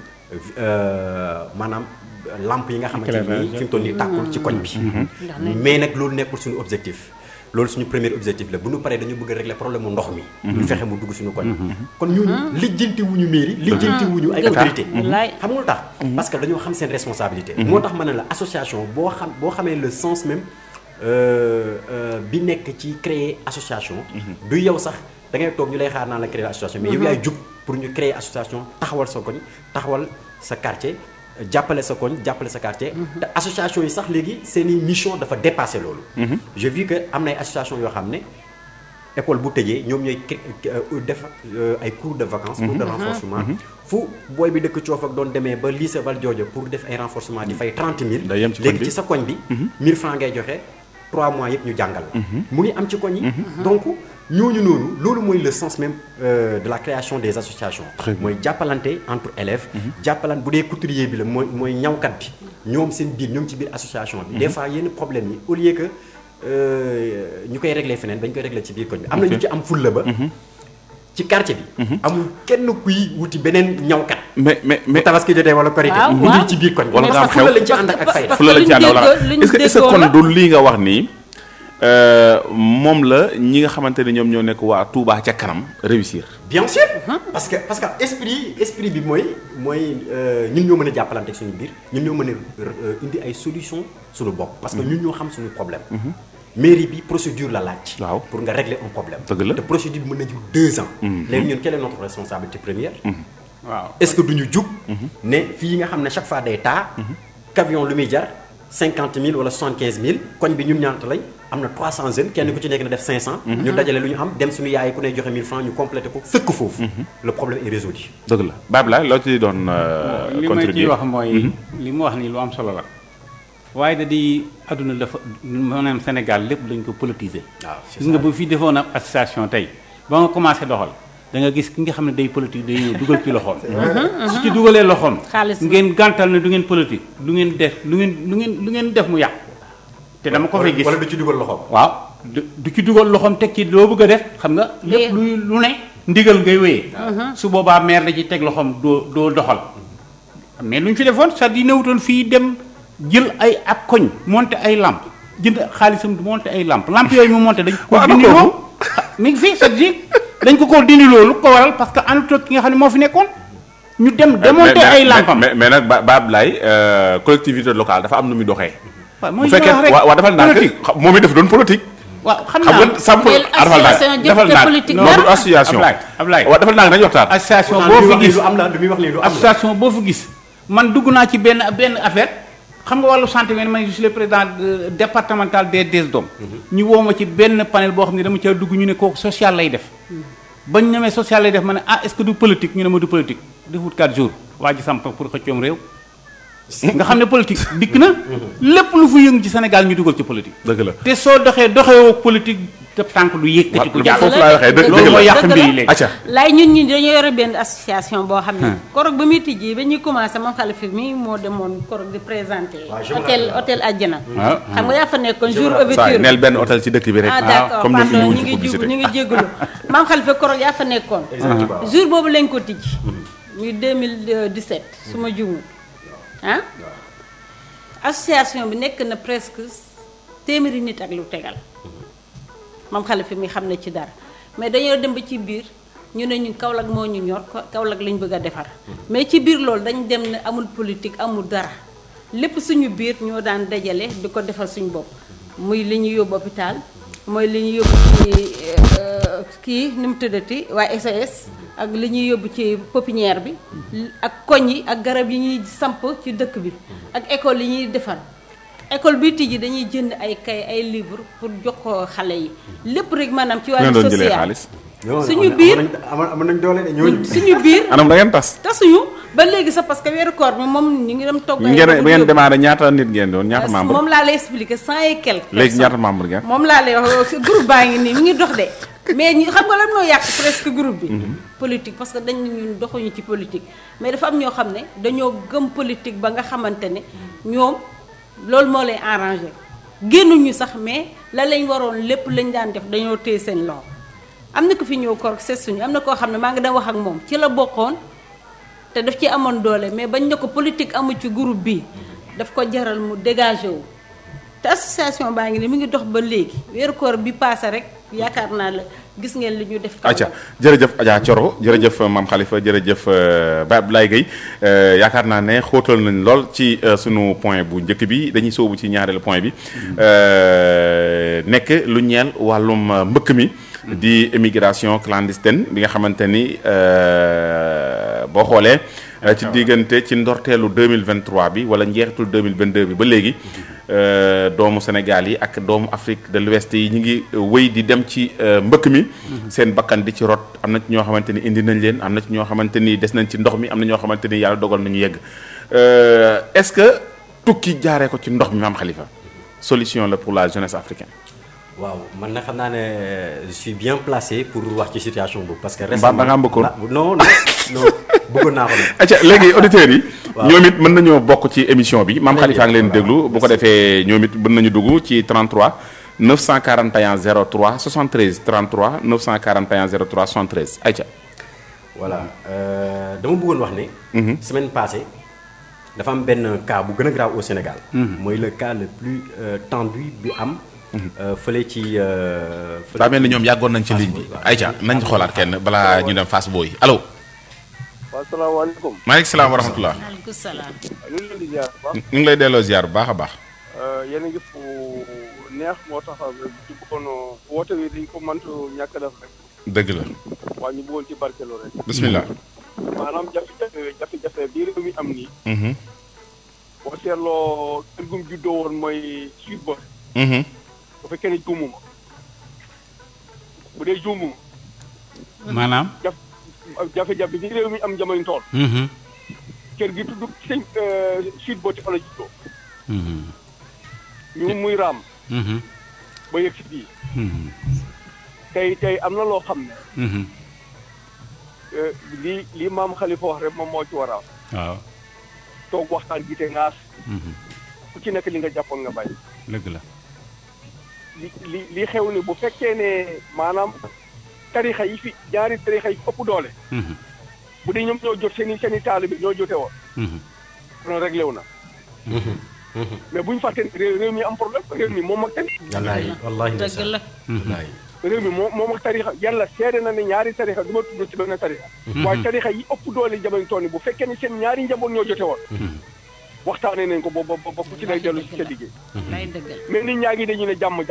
maanaam lampe yi nga xamante ni fi mu toll nii tàkkul ci koñ bi mais nag loolu nekkul suñu objectif loolu suñu premier objectif la bu ñu paree dañu bëgg a régler problème mu ndox mi ñu fexe mu dugg suñu koñ kon ñooñu lijjanti wuñu mairie lijjanti wuñu ay autorité xam nga lu tax parce que dañoo xam seen responsabilité moo tax ma ne la association boo xamee le sens même bi nekk ci créer association du yow sax da ngay toog ñu lay xaar naan la créer association mais yow yaay jug pour ñu créer association taxawal sa koñ taxawal sa quartier jàppale sa koñ jàppale sa quartier te association yi sax léegi seeni mission dafa dépassé loolu j'ai vu que am na ay association yoo xam ne école bu tëjee ñoom ñooy def ay cours de vacances cours de renforcement fu booy bi dëkk coof ak doon demee ba lycée Valdiodio pour def ay renforcement di fay 30 000 léegi ci sa koñ bi 1000 francs ngay joxe 3 mois yëpp ñu jàngal mu ngi am ci koñ yi donc ñooñu noonu loolu mooy le sens même de la création des associations mooy jàppalante entre élèves jàppalante bu dee couturier bi la mooy ñawkat bi ñoom seen biir ñoom ci biir association bi des fois yenn problème yi au lieu que ñu koy régler feneen dañ koy régler ci biir koñ bi am na ñu ci am fulla ba ci quartier bi amul kenn kuy wuti beneen ñawkat mais tabaski jotee wala korité mu ngi ci biir koñ bi wala nga am xew fulla lañ ci ànd ak fayda fulla lañ ci ànd wala est-ce que kon du lii nga wax nii moom la ñi nga xamante ne ñoom ñoo nekk waa Touba ca kanam réussir. bien sûr parce que esprit bi mooy ñun ñoo mën a jàppalante ak suñu biir ñun ñoo mën a indi ay solution suñu bopp parce que ñun ñoo xam suñu problème mairie bi procédure la laaj waaw pour nga régler un problème dëgg la te procédure bi mën na jur 2 ans léegi ñun quelle est notre responsabilité première waaw est-ce que duñu jug ne fii nga xam ne chaque fois day taa camion lu muy jar 50 000 wala 75 000 koñ bi ñun ñaata lañ am na 300 jeunes kenn ku ci nekk na def 500. ñu dajale lu ñu am dem suñu yaay ku ne joxe 1000 francs ñu complété ko sëkk foofu. le problème est résolu. dëgg la Babla loo ci doon contribuer li ma ciy wax mooy. li mu wax nii lu am solo la. waaye da di adduna dafa maanaam Sénégal lépp dañ ko politiser. waaw gis nga bu fi defoon ab association tey ba nga commencé doxal da nga gis ki nga xam ne day politique day ñëw dugal ci loxoom. su ci dugalee loxoom. ngeen gàntal ne du ngeen politique du ngeen def lu ngeen def mu yàqu. te dama ko fay gis wala du ci dugal loxoom. waaw du ci dugal loxoom teg ci loo bëgg a def xam nga. lépp lu ne ndigal ngay wéyee. su boobaa maire da ci teg loxoom doo doxal. mais lu ñu fi defoon c'est-à-dire newutoon fii dem jël ay ab koñ monter ay lamp jënd xaalisam monter ay lamp yooyu mu monter dañ ko dindi loolu mi ngi fii c'est-à-dire dañ ko dindi loolu ko waral parce que ànd toog ki nga xam ne moo fi nekkoon. ñu dem démonter ay lampam mais nag Bablaye collectivité locale dafa am nu muy doxee. waaw bu fekkee waaw dafa nak moom it dafa doon politique. waaw xam naa nga sample defal nak association Ablaye waaw defal nak dañu waxtaan. association boo fi gis lu am la lu muy wax nii lu am la association boo fi gis man dugg naa ci benn affaire xam nga wàllu santé man je suis le président départemental des DSDOM. ñu woo ma ci benn panel boo xam ne dama caa dugg ñu ne kooku social lay def. bañ ñemee social lay def ma ne est-ce que du politique ñu ne ma du politique defut 4 jours waa ji samp pour xëccoom réew. nga xam ne politique dikk na lépp lu fu yëngu ci Sénégal ñu dugal ci politique. dëgg la te soo doxewoo politique tëb tànk du yëkkati ku jàll. foofu laay waxee dëgg loolu mooy la yàq mbir yi léegi. acca laay ñun ñi dañoo yore benn association boo xam ne korog ba muy tijji ba ñuy commencé moom xalifa mi moo demoon korog di présenté hôtel Adjana xam nga yaa fa nekkoon jour saa ouverture neel benn hôtel ci dëkk bi rek ah d'accord comme pardon ñoom ñu ngi jub ñu ngi jégalu maam xalifa korog yaa fa nekkoon jour boobu lañ ko tijji muy 2017 su ma juumul ah association bi nekk na presque téeméeri nit ak lu tegal moom xalifa mi xam na ci dara mais dañoo dem ba ci biir ñu ne ñu Kaolack moo ñu ñor Kaolack lañ bëgg a defar mais ci biir loolu dañ dem ne amul politique amul dara lépp suñu biir ñoo daan dajale di ko defal suñu bopp muy li ñu yóbbu hôpital mooy li ñu yóbbu ci kii ni mu tuddati waa SAS ak li ñuy yóbbu ci pépinière bi ak koñ yi ak garab yi ñuy samp ci dëkk bi ak école yi ñuy defar école bi tijji dañuy jënd ay kay ay livre pour jox ko xale yi lépp rek maanaam ci wàllu doon jëlee social xaalis suñu biir am nañ doole de ñooñu. suñu biir anam da ngeen tas tasuñu ba léegi sax parce que weeru koor bi moom ñu ngi dem togg ay ngeen ba ngeen démarré ñaata nit ngeen doon ñaata membre moom laa lay expliquer 100 et quelques léegi ñaata membre ngeen moom laa lay wax groupe baa ngi nii mi ngi dox de mais ñu xam nga lan moo yàq presque groupe bi politique parce que dañ ñun doxuñu ci politique mais dafa am ñoo xam ne dañoo gëm politique ba nga xamante ne ñoom loolu moo lay arrangé génnuñu sax mais la lañ waroon lépp lañ daan def dañoo téye seen loxo am na ko fi ñëw korok seet suñu am na koo xam ne maa ngi dem wax ak moom ci la bokkoon te daf ci amoon doole mais bañ ne ko politique amu ci groupe bi daf ko jaral mu dégagé wu te association baa ngi ne mi ngi dox ba léegi weeru koor bi passé rek yaakaar naa la gis ngeen li ñu def. acca jërëjëf Adja Thioro jërëjëf Mame Khalifa jërëjëf Baye Abdoulaye Gueye yaakaar naa ne xóotal nañ lool ci sunu point bu njëkk bi dañuy sóobu ci ñaareelu point bi nekk lu ñeel wàllum mbëkk mi di immigration clandestine bi nga xamante ni boo xoolee ci diggante ci ndorteelu 2023 bi wala njeexitul 2022 bi ba léegi doomu Sénégal yi ak doomu Afrique de l'Ouest yi ñu ngi wéy di dem ci mbëkk mi seen bakkan di ci rot am na ci ñoo xamante ni indi nañ leen am na ci ñoo xamante ni des nañ ci ndox mi am na ñoo xamante ni yàlla dogal nañu yegg est-ce que tukki jaaree ko ci ndox mi Mame Khalifa solution la pour la jeunesse africaine. waaw man nag xam naa ne je suis bien placé pour wax ci situation boobu parce que. récemment da ngaa mbëkkoon non bëggoon naa ko nag. acca léegi auditeurs yi. ñoom it mën nañoo bokk ci émission bi Mame Khalifa ngi leen déglu bu ko defee ñoom it mën nañu dugg ci 33 941 03 73 33 941 03 73 ayca. voilà dama bëggoon wax ne. semaine passée dafa am benn cas bu gën a grave au Sénégal. mooy le cas le plus tendu bi am. fële ci. daa mel ni ñoom yàggoon nañ ci ligne bi ayca nañ xoolaat kenn balaa ñu dem Fass Boy allo. waaw salaamaaleykum. maaleykum salaam wa rahmatulah. maaleykum salaam. ñu ngi leen di ziar bu baax. ñu ngi lay delloo ziar bu baax a baax. yéen a ngi fu neex moo tax ci bëggoon woote wi dañ ko mëntu ñàkk a def rek. dëgg la. waaw ñu bëggoon ci barkeelu rek. bismillah. maanaam jafe-jafe bii réew mi am nii. boo seetloo kër gum juddoo woon mooy Sweet Beauté. bu fekkee ne juumuma bu dee juumuma. maanaam. jafe-jafe bi réew mi am jamono tool. kër gi tudd sëñ Sweet Beauté fa la juddoo. ñu muy raam. ba yegg si fii. tey am na loo xam ne. lii Mame Khalifa wax rek moom moo ci war a am. waaw. toog waxtaan gi te ngaas. ku ci nekk li nga jàppoon nga bàyyi. dëgg la. li xew ni bu fekkee ne maanaam tarixa yi fi ñaari tarixa yi ëpp doole. bu dee ñoom ñoo jot seen i taalibe bi ñoo jote woon. kon réglé wu na. mais bu ñu fàtte ne réew mi am problème réew mi moom ak tarixa. wallaahi dëgg la. réew mi moom ak tarixa yàlla seede na ne ñaari tarixa du ma tudd ci benn tarixa. waaye tarixa yi ëpp doole jamono tool yi bu fekkee ne seen ñaari njaboot ñoo jote woon. waxtaanee nañ ko ba ku ci lay dellu ci sa liggéey. lay dëggal. mais nit ñaa ngi dañu ne jàmm.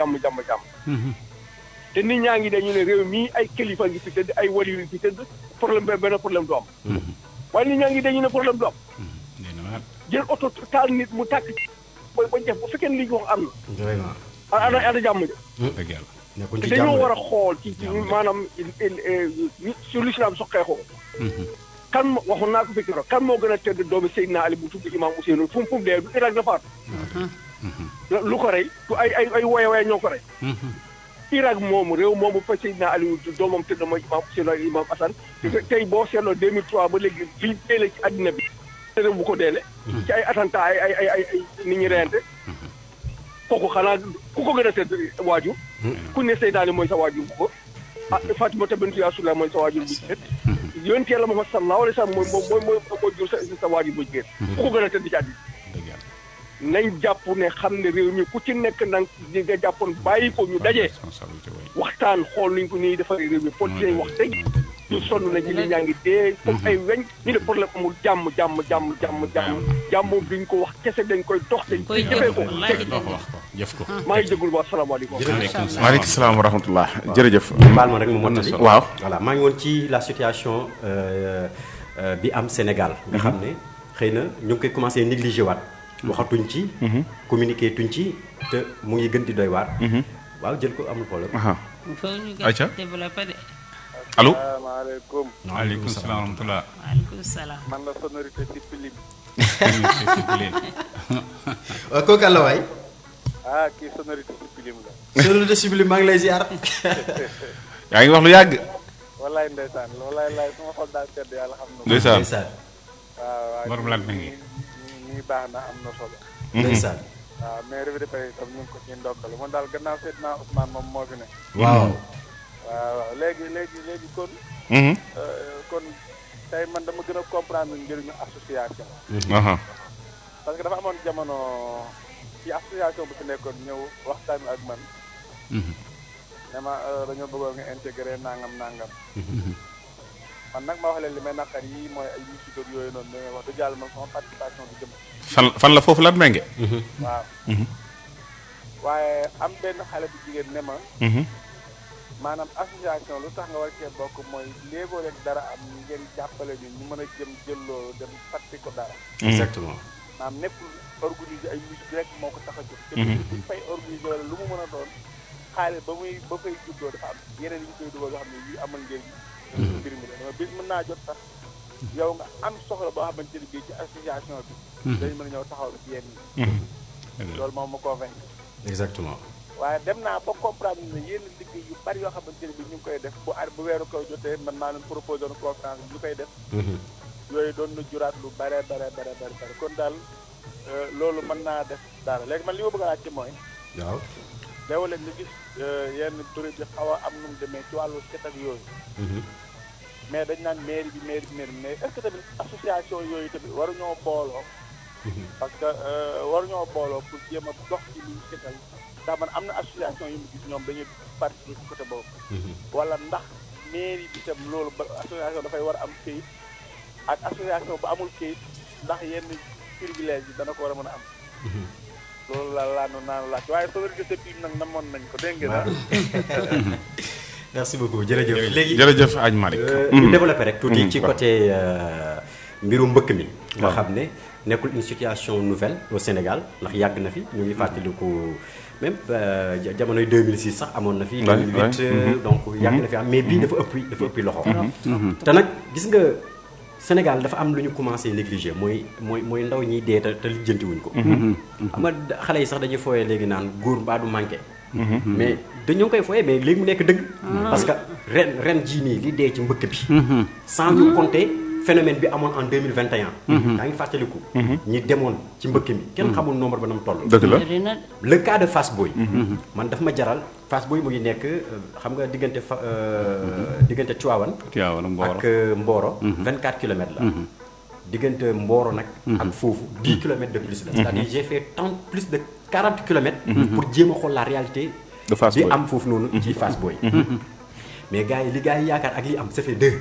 te nit ñaa ngi dañu ne réew mii ay kilifa ngi fi tëdd ay wali yu fi tëdd problème benn problème du am. waaye nit ñaa ngi dañu ne problème du am. jël oto taal nit mu tàkk ba jeex bu fekkee ne li ñu wax am na. vraiment. ana jàmm ja. dëgg yàlla. nekkuñ ci te jàmm dañoo war a xool ci maanaam sur l'islam soqeekoo. kan waxoon naa ko fi keroog kan moo gën a tedd doomi Seydina Ali bu tudd Imam Ousseynou fu mu dee du Irak la faatu. lu ko rey du ay woye ñoo ko rey. Irak moomu réew moomu fa Seydina Aliou doomam tëdd mooy imam Assane tey boo seetloo 2003 ba léegi liñ deele ci àddina bi réew bu ko deele ci ay attentat ay nit ñi reyante kooku xanaa ku ko gën a tëdd waajur ku ne Seydina Ali mooy sa waajur bu ko Fatimata bintu Rasulullah mooy sa waajur bu jigéen yonent Yàlla Muhammad sallallahu alayhi wa sallam mooy jur sa waajur bu jigéen ku ko gën a tëdd ci àddina nañ jàpp ne xam ne réew mi ku ci nekk nag di nga jàppoon bàyyi ko ñu dajee waxtaan xool nuñ ko nii defaree réew mi politiciens yi wax dëgg ñu sonn na ji li ñaa ngi dee comme ay weñ ñu ne problème amul jàmm duñ ko wax kese dañ koy dox dañ koy jëfee ko jëf ko maa ngi jégul ba asalaamaaleykum maaleykum salaam wa rahmatullah jërëjëf baal ma rek mu mottali waaw voilà maa ngi woon ci la situation bi am Sénégal nga xam ne xëy na ñu ngi koy commencé négligé waat waxatuñ ci communiqué tuñ ci te mu ngi gën di doy waar waaw jël ko amul problème ayca développé de allo asalaamaaleykum waaleykum salaam wa rahmatulah waaleykum salaam man la sonorité si pilim waaw kooku àll waay kii sonorité si pilim la sonorité si pilim maa ngi lay ziar yaa ngi wax lu yàgg wallaay ndeysaan wallaay laay sama xol daal sedd yàlla xam na ndeysaan waaw borom lan ngi nii baax na am na solo ndeysaan waaw mais revue de presse itam ñu ngi ko ciy ndokkal man daal gannaaw Seydina Ousmane moom moo fi ne waaw waaw léegi kon kon tey man dama gën a comprendre njëriñu association parce que dafa amoon jamono ci association bu fi nekkoon ñëw waxtaan ak man ne ma dañoo bëggoon nga intégré nangam man nag ma wax leen li may naqar yi mooy ay musique ak yooyu noonu mais wax dëgg yàlla man sama participation du jëm fan la foofu lan menge waaw waaye am benn xale bu jigéen ne ma maanaam association lu tax nga war cee bokk mooy léegoo rek dara am ngeen jàppale ñu mën a jël loolu dem fàtte ko dara exactement maanaam nepp organiser ay musique rek moo ko tax a jóg te buñ fay organiser wala lu mu mën a doon xaalis ba fay juddoo dafa am yeneen yi ñu koy dugal yoo xam ne yu amal njëriñ mbir mi la dama bis mën naa jot sax yow nga am soxla boo xamante ni bii ci association bi dañ mën a ñëw taxaw la ci yenn yi loolu moom ma convaincre exactement waaye dem naa ba comprendre ne yenn liggéey yu bari yoo xamante ne bi ñu ngi koy def bu weeru koy jotee man maa leen proposé woon conférence bi ñu koy def yooyu doon na juraat lu bare kon daal loolu mën naa def dara léegi man li ma bëgg a laaj ci mooy waaw léeg leen ñu gis yenn bërëb yi xaw a am nu mu demee ci wàllu set ak yooyu mais dañ naan mairie bi mais est-ce que tamit association yooyu tamit waruñoo booloo parce que waruñoo booloo pour jéem a dox ci luñ setal ndax man am na association yu mu gis ñoom dañuy participer ci côté boobu wala ndax mairie bi tam loolu ba association dafay war a am këyit ak association bu amul këyit ndax yenn privilège yi dana ko war a mën a am loolu naanu laaj waaye sonorité depuis nag namoon nañ ko dégg nga merci beaucoup jërëjëf léegi jërëjëf Añ Malick ñu développé rek tuuti ci côté mbiru mbëkk mi nga xam ne nekkul une situation nouvelle au Sénégal ndax yàgg na fi ñu ngi fàttaliku même jamonoy 2006 sax amoon na fi 2008 donc yàgg na fi am mais bii dafa ëppi loxo te nag gis nga Sénégal dafa am lu ñu commencé négliger mooy ndaw ñiy dee te lijjanti wuñ ko xam nga xale yi sax dañuy fooyee léegi naan góor mbaa du manqué mais dañoo koy fooyee mais léegi mu nekk dëgg parce que ren jii nii li dee ci mbëkk bi sans ñu compter phénomène bi amoon en 2021 yaa ngi fàttaliku ñi demoon ci mbëkk mi kenn xamul nombre ba nam toll dëgg la le cas de Fass Boy man daf ma jaral Fass Boy mu ngi nekk xam nga diggante Tivaouane ak Mboro 24 kilomètres la diggante Mboro nag ak foofu 10 kilomètres de plus la c'est-à-dire j'ai fait plus de 40 kilomètres pour jéem a xool la réalité bi am foofu noonu ci Fass Boy mais gars yi li gars yi yaakaar ak li am ça fait deux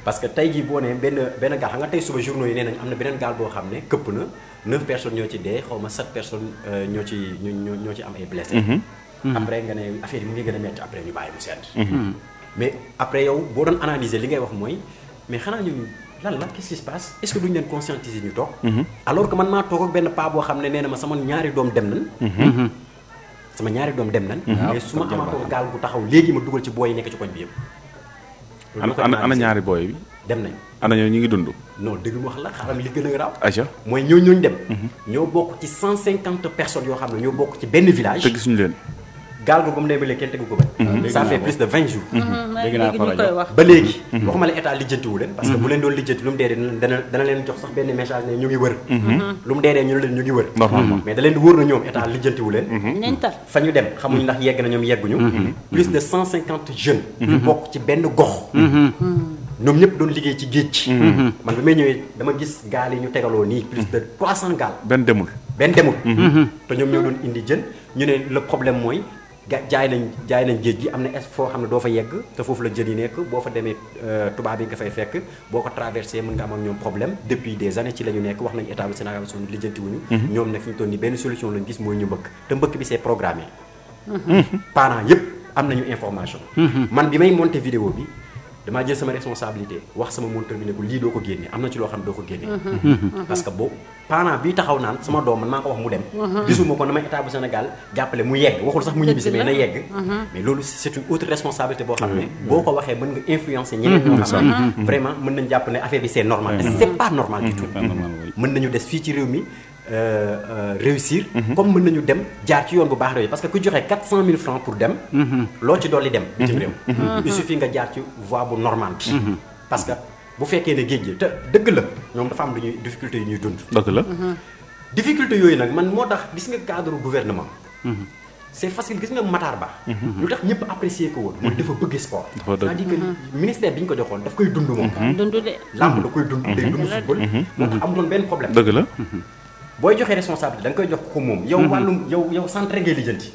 parce que tey jii boo nee benn gaal xam nga tey suba journaux yi nee nañ am na beneen gaal boo xam ne këpp na 9 personnes ñoo ci dee xaw ma 7 personnes ñoo ci am ay blessés après nga ne affaire yi mu ngi gën a metti après ñu bàyyi mu sedd mais après yow boo doon analyser li ngay wax mooy mais xanaa ñun lan la qu'est-ce qui se passe est-ce que duñu leen conscientiser ñu toog alors que man maa toog ak benn paa boo xam ne nee na ma sama ñaari doom dem nañ mais su ma amaatoo gaal gu taxaw léegi ma dugal ci booy yi nekk ci koñ bi yëpp ana ñaari booy bi dem nañ ana ñoo ñu ngi dund non dëgg mu wax la xaram li gën a garaaw aja mooy ñooñu dem ñoo bokk ci 150 personnes yoo xam ne ñoo bokk ci benn village te gisuñu leen gaal googu mu demee kenn tegu ko ba. ça fait plus de 20 jours. dégg naa ko rajo wax. ba léegi. waxuma la état lijjantiwu leen. parce que bu leen doon lijjanti lu mu dee dana leen jox sax benn message ne ñu ngi wër. lu mu dee ñu ne leen ñu ngi wër. normalement mais da leen di wóor na ñoom état lijjantiwu leen. nañ tal. fa ñu dem xamuñ ndax yegg na ñoom yegguñu. plus de 150 jeunes. yu bokk ci benn gox. ñoom ñëpp doon liggéey ci géej gi. man bi may ñëwee dama gis gaal yi ñu tegaloo nii plus de 300 gaal. benn demul. te ñoom ñoo doon indi jën ñu ne le problème mooy jaay nañ géej gi am na foo xam ne doo fa yegg te foofu la jën yi nekk boo fa demee tubaab yi nga fay fekk boo ko traversé mën nga am ak ñoom problème depuis des années ci la ñu nekk wax nañu état bu Sénégal suñu lijjanti wuñu ñoom nag fi ñu toll nii benn solution lañ gis mooy ñu mbëkk te mbëkk bi c'est programmé. parents yëpp am nañu information. man bi may monter vidéo bi damaa jël sama responsabilité wax sama monteur bi ne ko lii doo ko génne am na ci loo xam ne doo ko génne. parce que boobu parent bii taxaw naan sama doom man maa ko wax mu dem. gisuma ko na ma état bu Sénégal jàppale mu yegg waxul sax mu ñibbisi mais na yegg. mais loolu c'est une autre responsabilité boo xam ne. boo ko waxee mën nga influencer ñeneen ñoo xam ne. vraiment mën nañu jàpp ne affaire bi c'est normal. c'est pas normal du tout. mën nañu des fii ci réew mi. réussir. comme mën nañu dem jaar ci yoon bu baax réew parce que ku joxe 400 000 francs pour dem. loo ci dolli dem. bitim réew. il suffit nga jaar ci voie bu normale bi. parce que bu fekkee ne géej gi te dëgg la ñoom dafa am lu ñuy difficulté yu ñuy dund. dëgg la. difficulté yooyu nag man moo tax gis nga cadre gouvernement. c'est facile gis nga Matar Ba. lu tax ñëpp apprécier ko woon. mooy dafa bëgg sport. c'est-à-dire que ministère bi ñu ko joxoon daf koy dund moom. dund de. lamb da koy dund day dund football. moo tax amuloon benn problème. dëgg la. booy joxee responsabilité da nga koy jox ko moom. yow wàllum yow centre ngay lijjanti.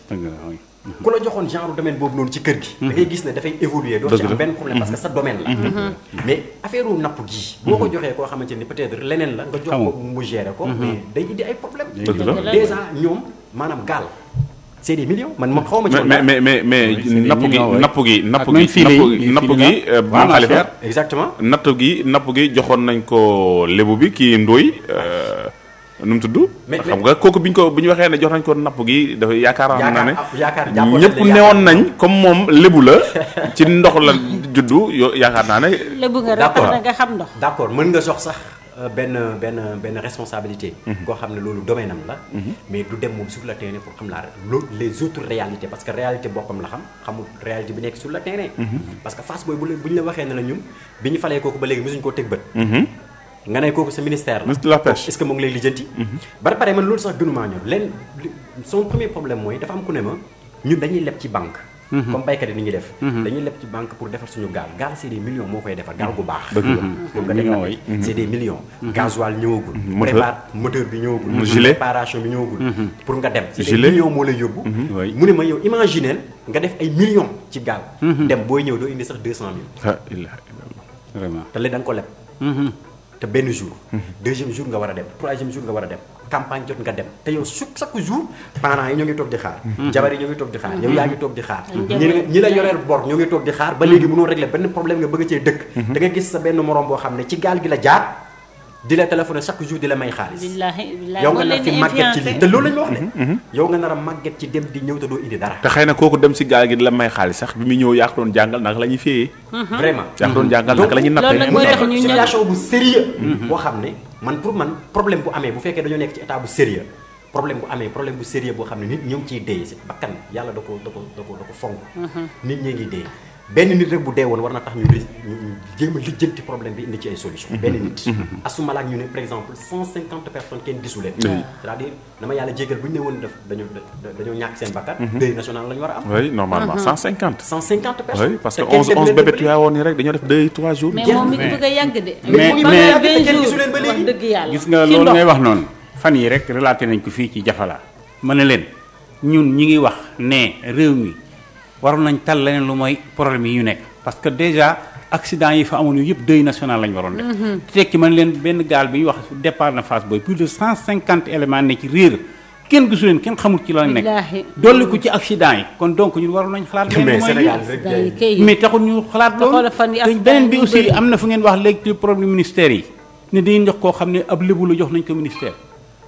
ku la joxoon genre domaine boobu noonu ci kër gi. da ngay gis ne dafay évoluer doo ci am benn problème parce que sa domaine la. mais affaire u napp gi. boo ko joxee koo xamante ni peut-être leneen la nga jox ko mu gérer ko. mais day indi ay problème dëgg la déjà ñoom maanaam gaal. c'est des millions man ma xaw ma ci. mais napp gi. Maam Khalifa exactement. napp gi joxoon nañ ko lébu bi kii Ndoye. nu mu tudd. xam nga kooku bi ñu waxee ne jox nañ ko napp gi dafa yaakaar naa ne. ñëpp newoon nañ comme moom lébu la ci ndox la juddu yaakaar naa ne. lébu nga rek tax na nga xam ndox. d'accord mën nga jox sax benn responsabilité. koo xam ne loolu domaine am la. mais du dem moom sur le terrain pour xam les autres réalités parce que réalité boppam la xamul réalité bi nekk sur le terrain. parce que face booy bu ñu la waxee ne la ñun bi ñu falee kooku ba léegi mosuñu koo teg bët. nga ne kooku sa ministère la. ministre de la pêche est-ce que mu ngi lay lijjanti. ba pare man loolu sax gënumaa ñor son premier problème mooy dafa am ku ne ma ñun dañuy leb ci banque. comme baykat yi ni ñuy def. dañuy leb ci banque pour defar suñu gaal c'est des millions moo koy defar gaal gu baax. dëgg la c'est des millions. gasoil ñëwagul. moteur bi ñëwagul. gilet préparation bi ñëwagul. pour nga dem c'est des millions moo lay yóbbu. mu ne ma yow imagineel nga def ay millions ci gaal. dem booy ñëw doo indi sax 200 000. vraiment te léegi da nga ko leb. te benn jour. deuxième jour nga war a dem troisième jour nga war a dem campagne jot nga dem te yow chaque jour parents yi ñoo ngi toog di xaar. jabar yi ñoo ngi toog di xaar yow yaa ngi toog di xaar. ñi la yoreel bor ñoo ngi toog di xaar ba léegi mënoo régler benn problème nga bëgg cee dëkk. da nga gis sa benn morom boo xam ne ci gaal gi la jaar di la téléphoné chaque jour di la may xaalis. yow nga nar fi màgget ci lii te loolu la ñu wax de. yow nga nar a màgget ci dem di ñëw te doo indi dara. te xëy na kooku dem si gaal gi di la may xaalis sax bi muy ñëw yaa ko doon jàngal naka la ñuy féeyee. vraiment yaa ko doon jàngal naka la ñuy nappee. mooy tax ñu situation bu sérieux boo xam ne pour man problème bu amee bu fekkee dañoo nekk ci état bu sérieux problème bu sérieux boo xam ne nit ñoo ngi ciy dee si bakkan yàlla da ko fonk. nit ñee ngi dee benn nit rek bu dee woon war na tax ñu jéem a lijjanti problème bi indi ci ay solution benn nit. asumala ak ñu ne par exemple 150 personnes kenn gisu leen. c'est-à-dire dama yàlla jégal bu ñu ne woon dañoo ñàkk seen bakkan. deuil national la ñu war a am. oui normalement 150. 150 personnes. oui parce que 11 bébé tuyawoon yi rek dañoo def 2-3 jours. mais moom mi ngi bëgg a yàgg de. mais kenn gisu leen ba léegi. dëgg yàlla gis nga loolu ngay wax noonu fan yi rek relaté nañ ko fii ci Jafala ma ne leen ñun ñi ngi wax ne réew mi waroon nañ tal leneen lu mooy problème yi ñu nekk parce que déjà accident yi fa amoon yu yëpp deuil national lañ waroon def. te tekki man leen benn gaal bi ñu wax départ na Fass Boye plus de 150 éléments ne ci réer kenn gisu leen kenn xamul ci la nekk. dolli ko ci accident yi kon donc ñun waroon nañ xalaat. mais Sénégal rek mais taxul ñu xalaat loolu. te beneen bi aussi am na fu ngeen wax léegi ci problème ministère yi ne dañuy jox koo xam ne ab lébu la jox nañ ko ministère.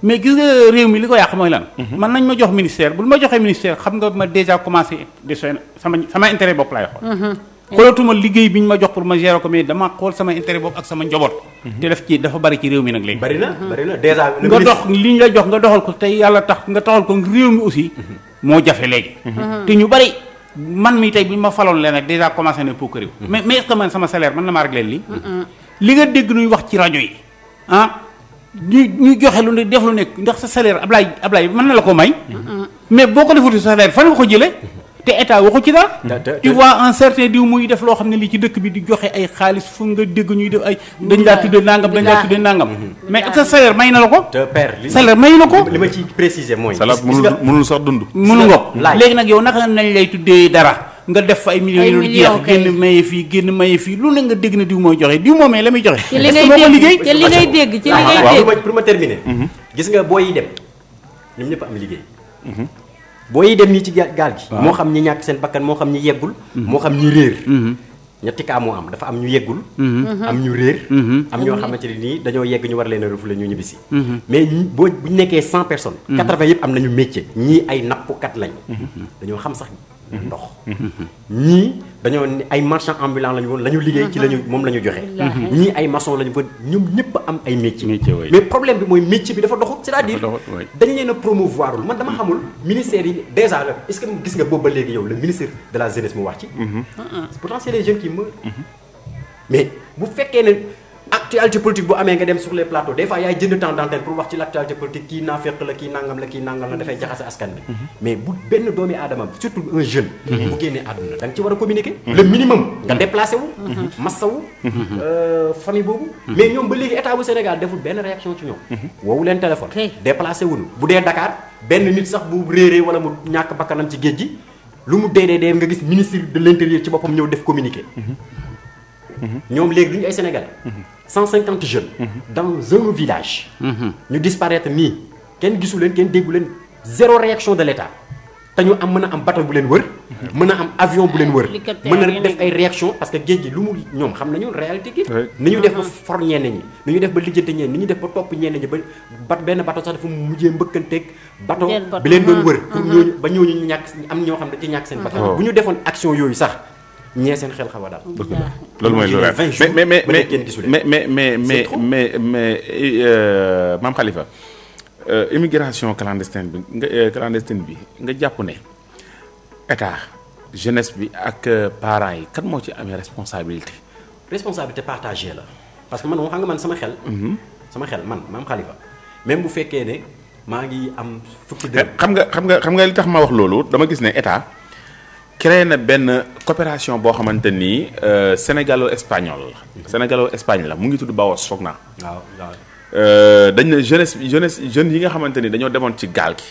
mais gis nga réew mi li ko yàq mooy lan. man nañ ma jox ministère bu ma joxee ministère xam nga ma déjà commencé de sama intérêt bopp laay xool. xoolatuma liggéey bi ñu ma jox pour ma gérer ko mais dama xool sama intérêt bopp ak sama njaboot. te dafa bari ci réew mi nag léegi. bari na déjà. nga dox li ñu la jox nga doxal ko tey yàlla tax nga taxal ko réew mi aussi. moo jafe léegi. te ñu bari man mii tey bu ñu ma faloon leen rek déjà commencé na pour kër mais est-ce que man sama salaire man na maa réglé lii. li nga dégg nuy wax ci rajo yi ñu joxe lu ne def lu nekk ndax sa salaire Ablaye mën na la ko may. mais boo ko defuti sa salaire fan nga ko jëlee. te état waxu ci dara. tu vois un certain diw muy def loo xam ne lii ci dëkk bi di joxe ay xaalis fu nga dégg ñuy def ay. dañ laa tuddee nangam mais sa salaire may na la ko. te père salaire may na ko. li ma ci préciser mooy. salaire mënul sax dund. mënu nga léegi nag yow naka nañ lay tuddee dara. nga def ay millions yu dul jeex génn maye fii lu ne nga dégg na diw mooy joxe diw moomee la muy joxe. ci li ngay dégg pour ma terminer. gis nga booy yi dem ñoom ñëpp am liggéey. booy yi dem nii ci gaal gi. moo xam ñi ñàkk seen bakkan moo xam ñi yeggul. moo xam ñi réer. ñetti cas moo am dafa am ñu yeggul. am ñu réer. am ñoo xamante ne nii dañoo yegg ñu war leen a refoulé ñu ñibbisi. mais bu ñu nekkee 100 personnes. 80 yëpp am nañu métier. ñii ay nappkat lañ. dañoo xam sax ndox. ñii dañoo ay marchand ambulant lañu woon la ñu liggéey ci lañu moom la ñu joxe. ñii ay maçon lañu fa ñoom ñëpp am ay métier. mais problème bi mooy métier bi dafa doxut c'est-à-dire dañ leen a promouvoirul man dama xamul ministère yi déjà est-ce que gis nga boobu ba léegi yow le ministre de la jeunesse mu wax ci. pourtant c'est les jeunes qui meurent. mais bu fekkee ne actualité politique bu amee nga dem sur les plateaux des fois yaay jënd temps d'antenne pour wax ci l'actualité politique kii naafeq la kii nangam la dafay jaxase askan bi. mais bu benn doomi aadama surtout un jeune. bu génnee àdduna da nga ci war a communiquer. le minimum nga déplacé wu. massawu. famille boobu. mais ñoom ba léegi état bu Sénégal deful benn réaction ci ñoom. woowu leen téléphone. déplacé wuñu bu dee Dakar benn nit sax bu réeree wala mu ñàkk bakkanam ci géej gi lu mu dee nga gis ministre de l'intérieur ci boppam ñëw def communiqué. ñoom léegi du ñu ay Sénégalais. 150 jeunes. dans un village. ñu disparaître nii kenn gisu leen kenn déggu leen zéro réaction de l'État te ñu mën a am bateau bu leen wër. mën a am avion bu leen wër. mën a def ay réaction parce que géej gi lu mu ñoom xam nañu réalité gi. ni ñu def ba for ñenn ñi ni ñu def ba lijjante ñenn ni ñu def ba topp ñenn ñi ba benn bateau sax dafa mujjee mbëkkanteeg bateau bi leen doon wër. pour ñooñu ba ñooñu ñu ñàkk am ñoo xam ne ci ñàkk seen bakkan bu ñu defoon action yooyu sax. ñee seen xel xaw a daal. loolu mooy lu mais Mame Khalifa immigration clandestine bi nga jàpp ne état jeunesse bi ak parents yi kan moo ci amee responsabilité. responsabilité partagée la parce que man moom xam nga man sama xel. man Mame Khalifa même bu fekkee ne maa ngi am fukki dërëm. xam nga li tax ma wax loolu dama gis ne état. créé na benn coopération boo xamante ni sénégalo-espagnol la. sénégalo-espagne la mu ngi tudd BAOS foog naa. waaw dañ ne jeunes yi nga xamante ni dañoo demoon ci gaal gi.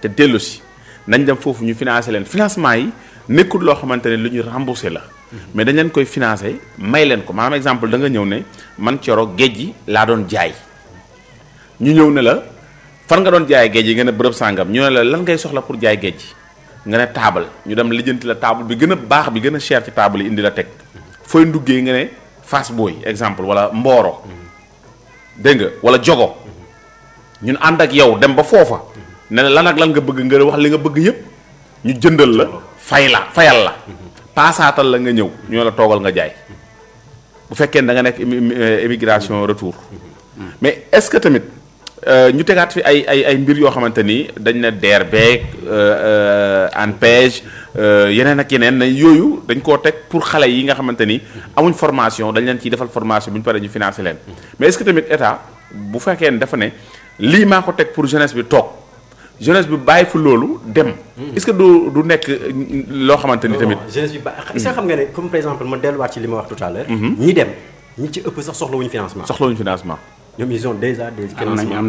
te dellu si nañ dem foofu ñu financer leen financement yi nekkul loo xamante ne lu ñu remboursé la. mais dañ leen koy financer may leen ko maanaam exemple da nga ñëw ne man Coro géej gi laa doon jaay. ñu ñëw ne la fan nga doon jaay géej gi nga ne bërëb sàngam ñu ne la lan ngay soxla pour jaay géej gi. nga ne taabal ñu dem lijjanti la taabal bi gën a baax bi gën a cher ci taabal yi indi la teg fooy nduggee nga ne Fass Boy exemple wala Mboro dégg nga wala Jogo ñun ànd ak yow dem ba foofa ne la lan ak lan nga bëgg nga wax li nga bëgg yépp ñu jëndal la fayal la paasaatal la nga ñëw ñoo la toogal nga jaay bu fekkee da nga nekk immigration retour mais est-ce que tamit ñu tegaat fi ay mbir yoo xamante ni dañ ne DER beeg ANPEJ yeneen ak yeneen na yooyu dañ koo teg pour xale yi nga xamante ni amuñ formation dañ leen ciy defal formation bu ñu paree ñu financer leen mais est-ce que tamit état bu fekkee ne dafa ne lii maa ko teg pour jeunesse bi toog jeunesse bi bàyyi fu loolu dem. est-ce que du nekk loo xamante ni tamit. jeunesse bi est-ce que xam nga ne comme par exemple ma delluwaat ci li ma wax tout à l'heure ñi dem ñi ci ëpp sax soxlawuñu financement. ñoom ils ont déjà des financements am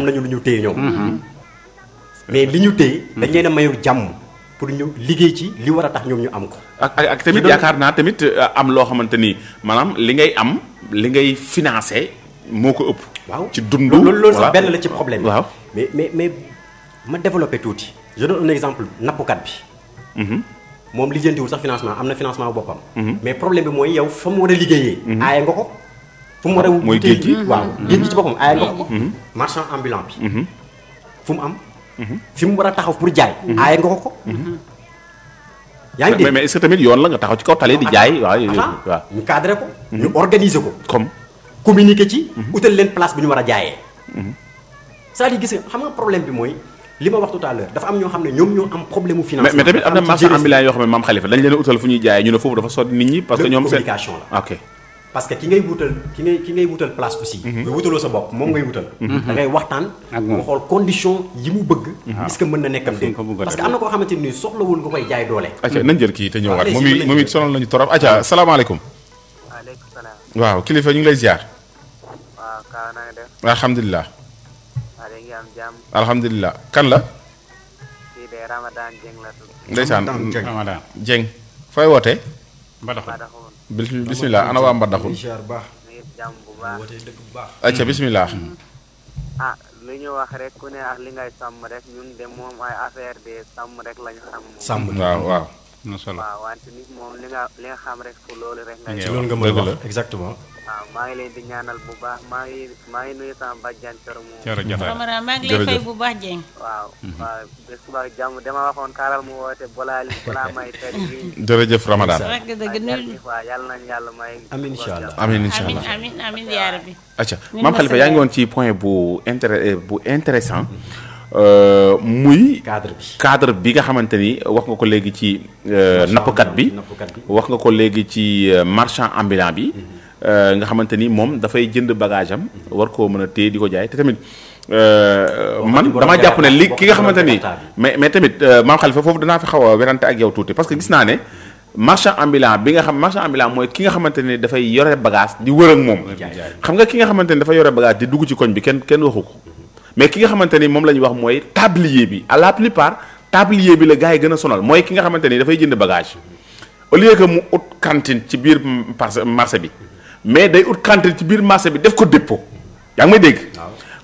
nañu lu ñu téye ñoom. mais li ñu téye dañ leen a mayul jàmm pour ñu liggéey ci li war a tax ñoom ñu am ko. ak tamit yaakaar naa tamit am loo xamante ni maanaam li ngay financé moo ko ëpp. waaw ci dund. loolu sax benn la ci problème bi. waaw mais ma développé tuuti. je donne un exemple nappkat bi. moom lijjantiwul sax financement am na financement boppam. mais problème bi mooy yow fa mu war a liggéeyee. aaye nga ko. fu mu war a mooy géej gi waaw géej gi ci boppam aaye nga ko. marchand ambulant bi. fu mu am. fi mu war a taxaw pour jaay. aaye nga ko. yaa ngi dégg mais est-ce que tamit yoon la nga taxaw ci kaw tali di jaay. waaw ñu cadré ko. ñu organiser ko. comme communiquer ci. utal leen place bu ñu war a jaayee. c'est-à-dire gis nga xam nga problème bi mooy li ma wax tout à l'heure dafa am ñoo xam ne ñoom ñoo am problème mu financement. mais tamit am na marchand ambulant yoo xam ne maam Khalifa dañ leen a utal fu ñuy jaayee ñu ne foofu dafa sori nit ñi parce que ñoom seen communication la. ok parce que ki ngay wutal place aussi. nga wutaloo sa bopp moom ngay wutal. da ngay waxtaan. ak moom nga xool condition yi mu bëgg. est-ce que mën na nekkam Fu mu ko bëgg a parce que def. am na koo xamante ni soxlawul nga koy jaay doole. acca nañ jël kii te ñëwaat allez-y, moom mën it nañ moom it jël. sonal nañu torop acca salaamaaleykum waaleykum salaam. waaw kilifa ñu ngi lay ziar waaw kaa na nga def. alhamdulilah waa da ngi am jàmm. alhamdulilah kan la kii de Ramadan Dieng la tudd. ndeysaan Ramadan Dieng fooy wootee Mbadaxul Badaxoon. bismillah ana waa Mbadaxul incha baax. mi ngi jàmm bu baax. wootee dëkk bu baax. acca bismillah ah lu ñu wax rek ku ne ak li ngay sàmm rek ñun de moom ay affaire de sàmm rek lañu xam. sàmm waaw waaw na solo waaw wante nit moom li nga xam rek fu loolu rek ngay. ci loolu nga mën a dëgg la. wax exactement. waaw maa ngi leen di ñaanal bu baax maa ngi nuyu sama bàjjan Coro moom. Coro Jotaay Ramadan maa ngi lay fay bu baax Dieng. waaw waaw bés bu baax jàmm dama waxoon kaaral mu woote balaa may teel yi. jërëjëf Ramadan rek dëgg nuyu. waaw yàlla nañu yàlla may. amiin incha allah. amiin incha amin allah amin amin yaa rabbi. acca Ñun maam ma Khalifa sa yaa ngi yaay. woon ci point bu intéressant muy cadre bi. cadre bi nga xamante ni wax nga ko léegi ci nappkat bi nappkat bi. wax nga ko léegi ci marchand ambulant bi nga xamante ni moom dafay jënd bagage am war koo mën a téye di ko jaay te tamit man borom dama jàpp ne li Jakarta ki nga xamante ni borom Jakarta mais tamit maam Khalifa foofu danaa fi xaw a werante ak yow tuuti parce que gis naa ne marchand ambulant bi nga xam marchand ambulant mooy ki nga xamante ni dafay yore bagage di wër ak moom xam nga ki nga xamante ni dafay yore bagage di dugg ci koñ bi kenn waxu ko mais ki nga xamante ni moom la ñuy wax mooy tablier bi à la plupart tablier bi la gars yi gën a sonal mooy ki nga xamante ni dafay jënd bagage au lieu que mu ut cantine ci biir marché bi mais day ut cantine ci biir marché bi def ko dépôt yaa ngi may dégg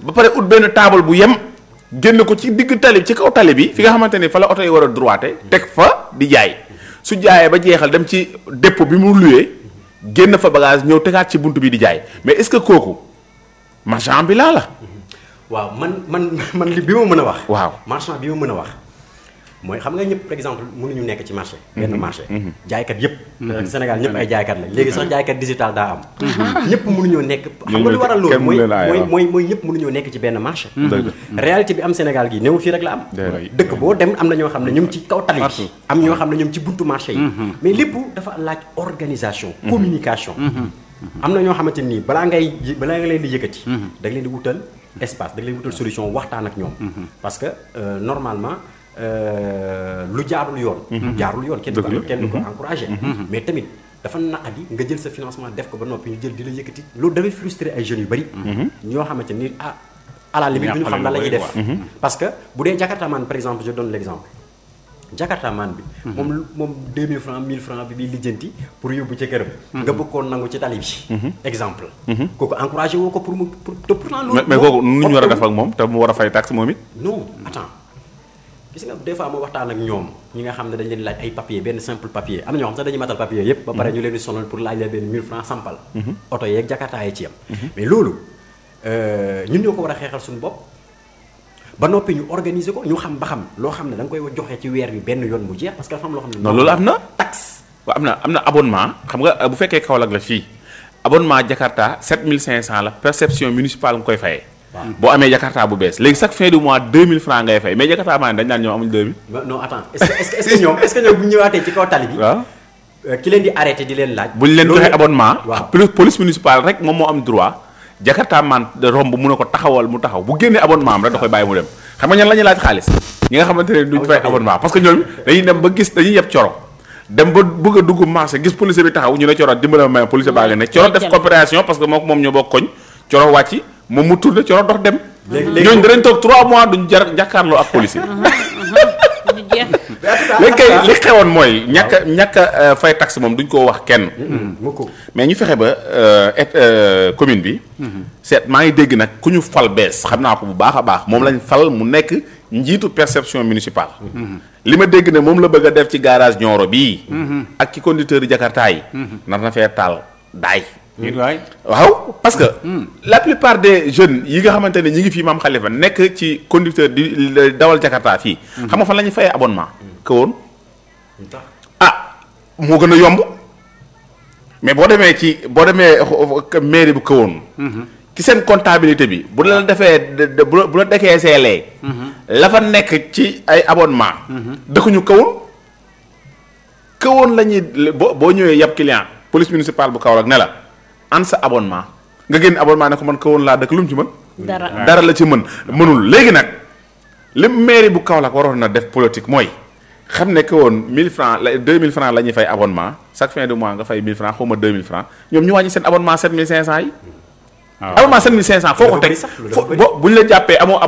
ba pare ut benn table bu yem génn ko ci digg tali ci kaw tali bi fi nga xamante ni fa la oto yi war a droité teg fa di jaay su jaayee ba jeexal dem ci dépôt bi mu loué génn fa bagage ñëw tegaat ci buntu bi di jaay mais est-ce que kooku marchand ambulant la waaw man li bi ma mën a wax. waaw marchand bi ma mën a wax mooy xam nga ñëpp par exemple mënuñu nekk ci marché. benn marché. jaaykat yëpp. Sénégal ñëpp ay jaaykat la léegi sax jaaykat digital daa am. ñëpp mënuñoo nekk. xam nga lu waral loolu mooy ñëpp mënuñoo nekk ci benn marché. réalité bi am Sénégal gi néew fii rek la am. dëkk boo dem am na ñoo xam ne ñoom ci kaw tali bi. am ñoo xam ne ñoom ci buntu marché yi. mais lépp dafa laaj organisation. communication. am na ñoo xamante ni balaa nga leen di yëkkati. da nga leen di wutal espace da nga leen di wutal solution waxtaan ak ñoom. parce que normalement. lu jaarul yoon. jaarul yoon kenn du ko encouragé. mais tamit dafa naqadi nga jël sa financement def ko ba noppi ñu jël di la yëkkati loolu dafay frustré ay jeunes yu bari. ñoo xamante ni à la limite du ñu xam lan la ñuy def. parce que bu dee Jakartaman par exemple je donne l'exemple Jakartaman bi. moom 2000 francs 1000 francs bi muy lijjanti pour yóbbu ca këram. nga bëggoon nangu ci tali bi. exemple. kooku encouragé woo ko pour te pourtant loolu. mais kooku nu ñu war a def ak moom te mu war a fay taxe moom it. non attends. gis nga des fois ma waxtaan ak ñoom ñi nga xam ne dañ leen laaj ay papier benn simple papier am na ñoo xam sax dañuy matal papier yépp ba pare ñu leen di sonal pour laaj leen benn 1000 francs sampal oto yeeg jakarta yi ci yam mais loolu ñun ñoo ko war a xeexal suñu bopp ba noppi ñu organiser ko ñu xam ba xam loo xam ne da nga koy joxe ci weer bi benn yoon mu jeex parce que dafa am loo xam ne non loolu am na taxe waaw am na abonnement xam nga bu fekkee Kaolack la fii abonnement Jakarta 7500 la perception municipale nga koy fayee boo amee Jakarta bu bees léegi chaque fin du mois 2000 francs ngay fay mais Jakarta maa dañ naan ñoom amuñ 2000. non attends est-ce que ñoom bu ñu ñëwaatee ci kaw tali bi. waaw ki leen di arrêté di leen laaj. bu ñu leen joxee abonnement. waaw plus police municipale rek moom moo am droit Jakarta man de romb mun a ko taxawal mu taxaw bu génnee abonnement am rek da koy bàyyi mu dem xam nga ñan la ñuy laaj xaalis ñi nga xamante ne duñ fay abonnement parce que ñoom dañuy dem ba gis dañuy yeb coro dem ba bëgg a dugg marché gis police bi taxaw ñu ne coro dimbala ma police baa nga ne coro def coopération parce que moom ñoo bokk koñ coro wàcc moom mu tourné coro dox dem ñooñu danañ toog 3 mois duñ jàkkaarloo ak police léegi kay li xewoon mooy ñàkk a fay taxe moom duñ koo wax kenn mais ñu fexe ba commune bi seet maa ngi dégg nag ku ñu fal bees xam naa ko bu baax a baax moom lañ fal mu nekk njiitu perception municipale li ma dégg ne moom la bëgg a def ci garage Nioro bii ak ci conducteur yi Jakarta yi nar na fee taal daay waaw parce que la plupart des jeunes yi nga xamante ne ñi ngi fii Maam Khalifa nekk ci conducteur di dawal Jakarta fii xam nga fan la ñuy fayee abonnement Kahone moo gën a yomb mais boo demee mairie bu Kahone ci seen comptabilité bi bu la defee bu la dekee seelee la fa nekk ci ay abonnement dëkkuñu kawoon la ñuy boo ñëwee yab client police municipale bu Kaolack ne la an sa abonnement nga génn abonnement ne ko man kawoon laa dëkk lu mu ci mën dara la ci mënul léegi nag li mairie bu Kaolack waroon na def politique mooy xam ne kawoon 1000 francs 2000 francs la ñuy fay abonnement chaque fin de mois nga fay 1000 francs xaw ma 2000 francs ñoom ñu wàññi seen abonnement 7500 yi abonnement 7500 foo ko teg bu ñu la jàppee amoo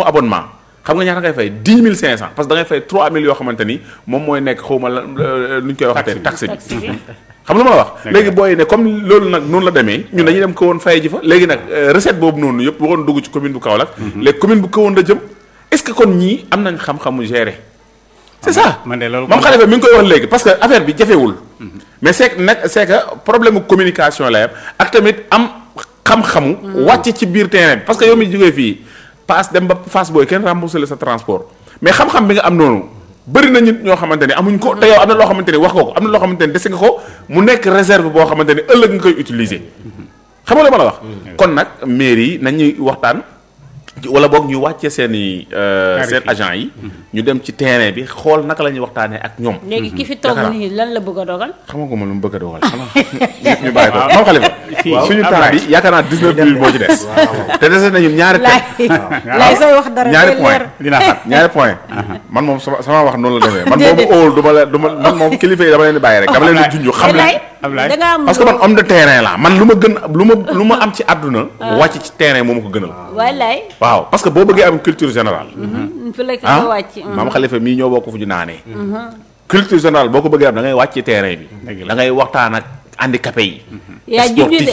abonnement xam nga ñaata ngay fay 10500 parce que da ngay fay 3000 yoo xamante ni moom mooy nekk xaw ma la nu ñu koy waxatee taxe bi xam lu ma la wax léegi booy ne comme loolu nag noonu la demee ñun dañuy dem Kahone fay ji fa léegi nag recette boobu noonu yëpp waroon dugg ci commune bu Kaolack léegi commune bu Kahone la jëm est-ce que kon ñii am nañ xam-xamu gérer c'est ça moom Khalifa mi ngi koy wax léegi parce que affaire bi jafewul mais c'est que problème communication la yam ak tamit am xam-xamu wàcc ci biir terrain bi parce que yow mi jógee fii paas dem ba Fass Boye kenn remboursé la sa transport mais xam-xam bi nga am noonu bëri na nit ñoo xamante ni amuñ ko te yow am na loo xamante ni wax nga ko am na loo xamante ni dese nga ko mu nekk réserve boo xamante ni ëllëg nga koy utiliser xam nga la ma la wax kon nag mairie yi nañuy waxtaan wala boog ñu wàccee seen agent yi ñu dem ci terrain bi xool naka la ñuy waxtaanee ak ñoom léegi ki fi toog nii lan la bëgg a dogal xam nga ko ma lu mu bëgg a dogal ñu bàyyi ko moom Khalifa suñu temps bi yaakaar naa 19 minutes moo ci des te dese nañu ñaari lay sooy wax dara ñaari point man moom sama wax noonu la demee man boobu óol man moom kilifa yi dama leen di bàyyi rek dama leen di junj xam leen parce que man homme de terrain la man lu ma am ci àdduna wàcc ci terrain moo ma ko gënal waaw parce que boo bëggee am culture générale maam Khalifa mii ñoo bokk fu ñu naanee culture générale boo ko bëggee am da ngay wàcc ci terrain bi da ngay waxtaan ak handicapé yi sportif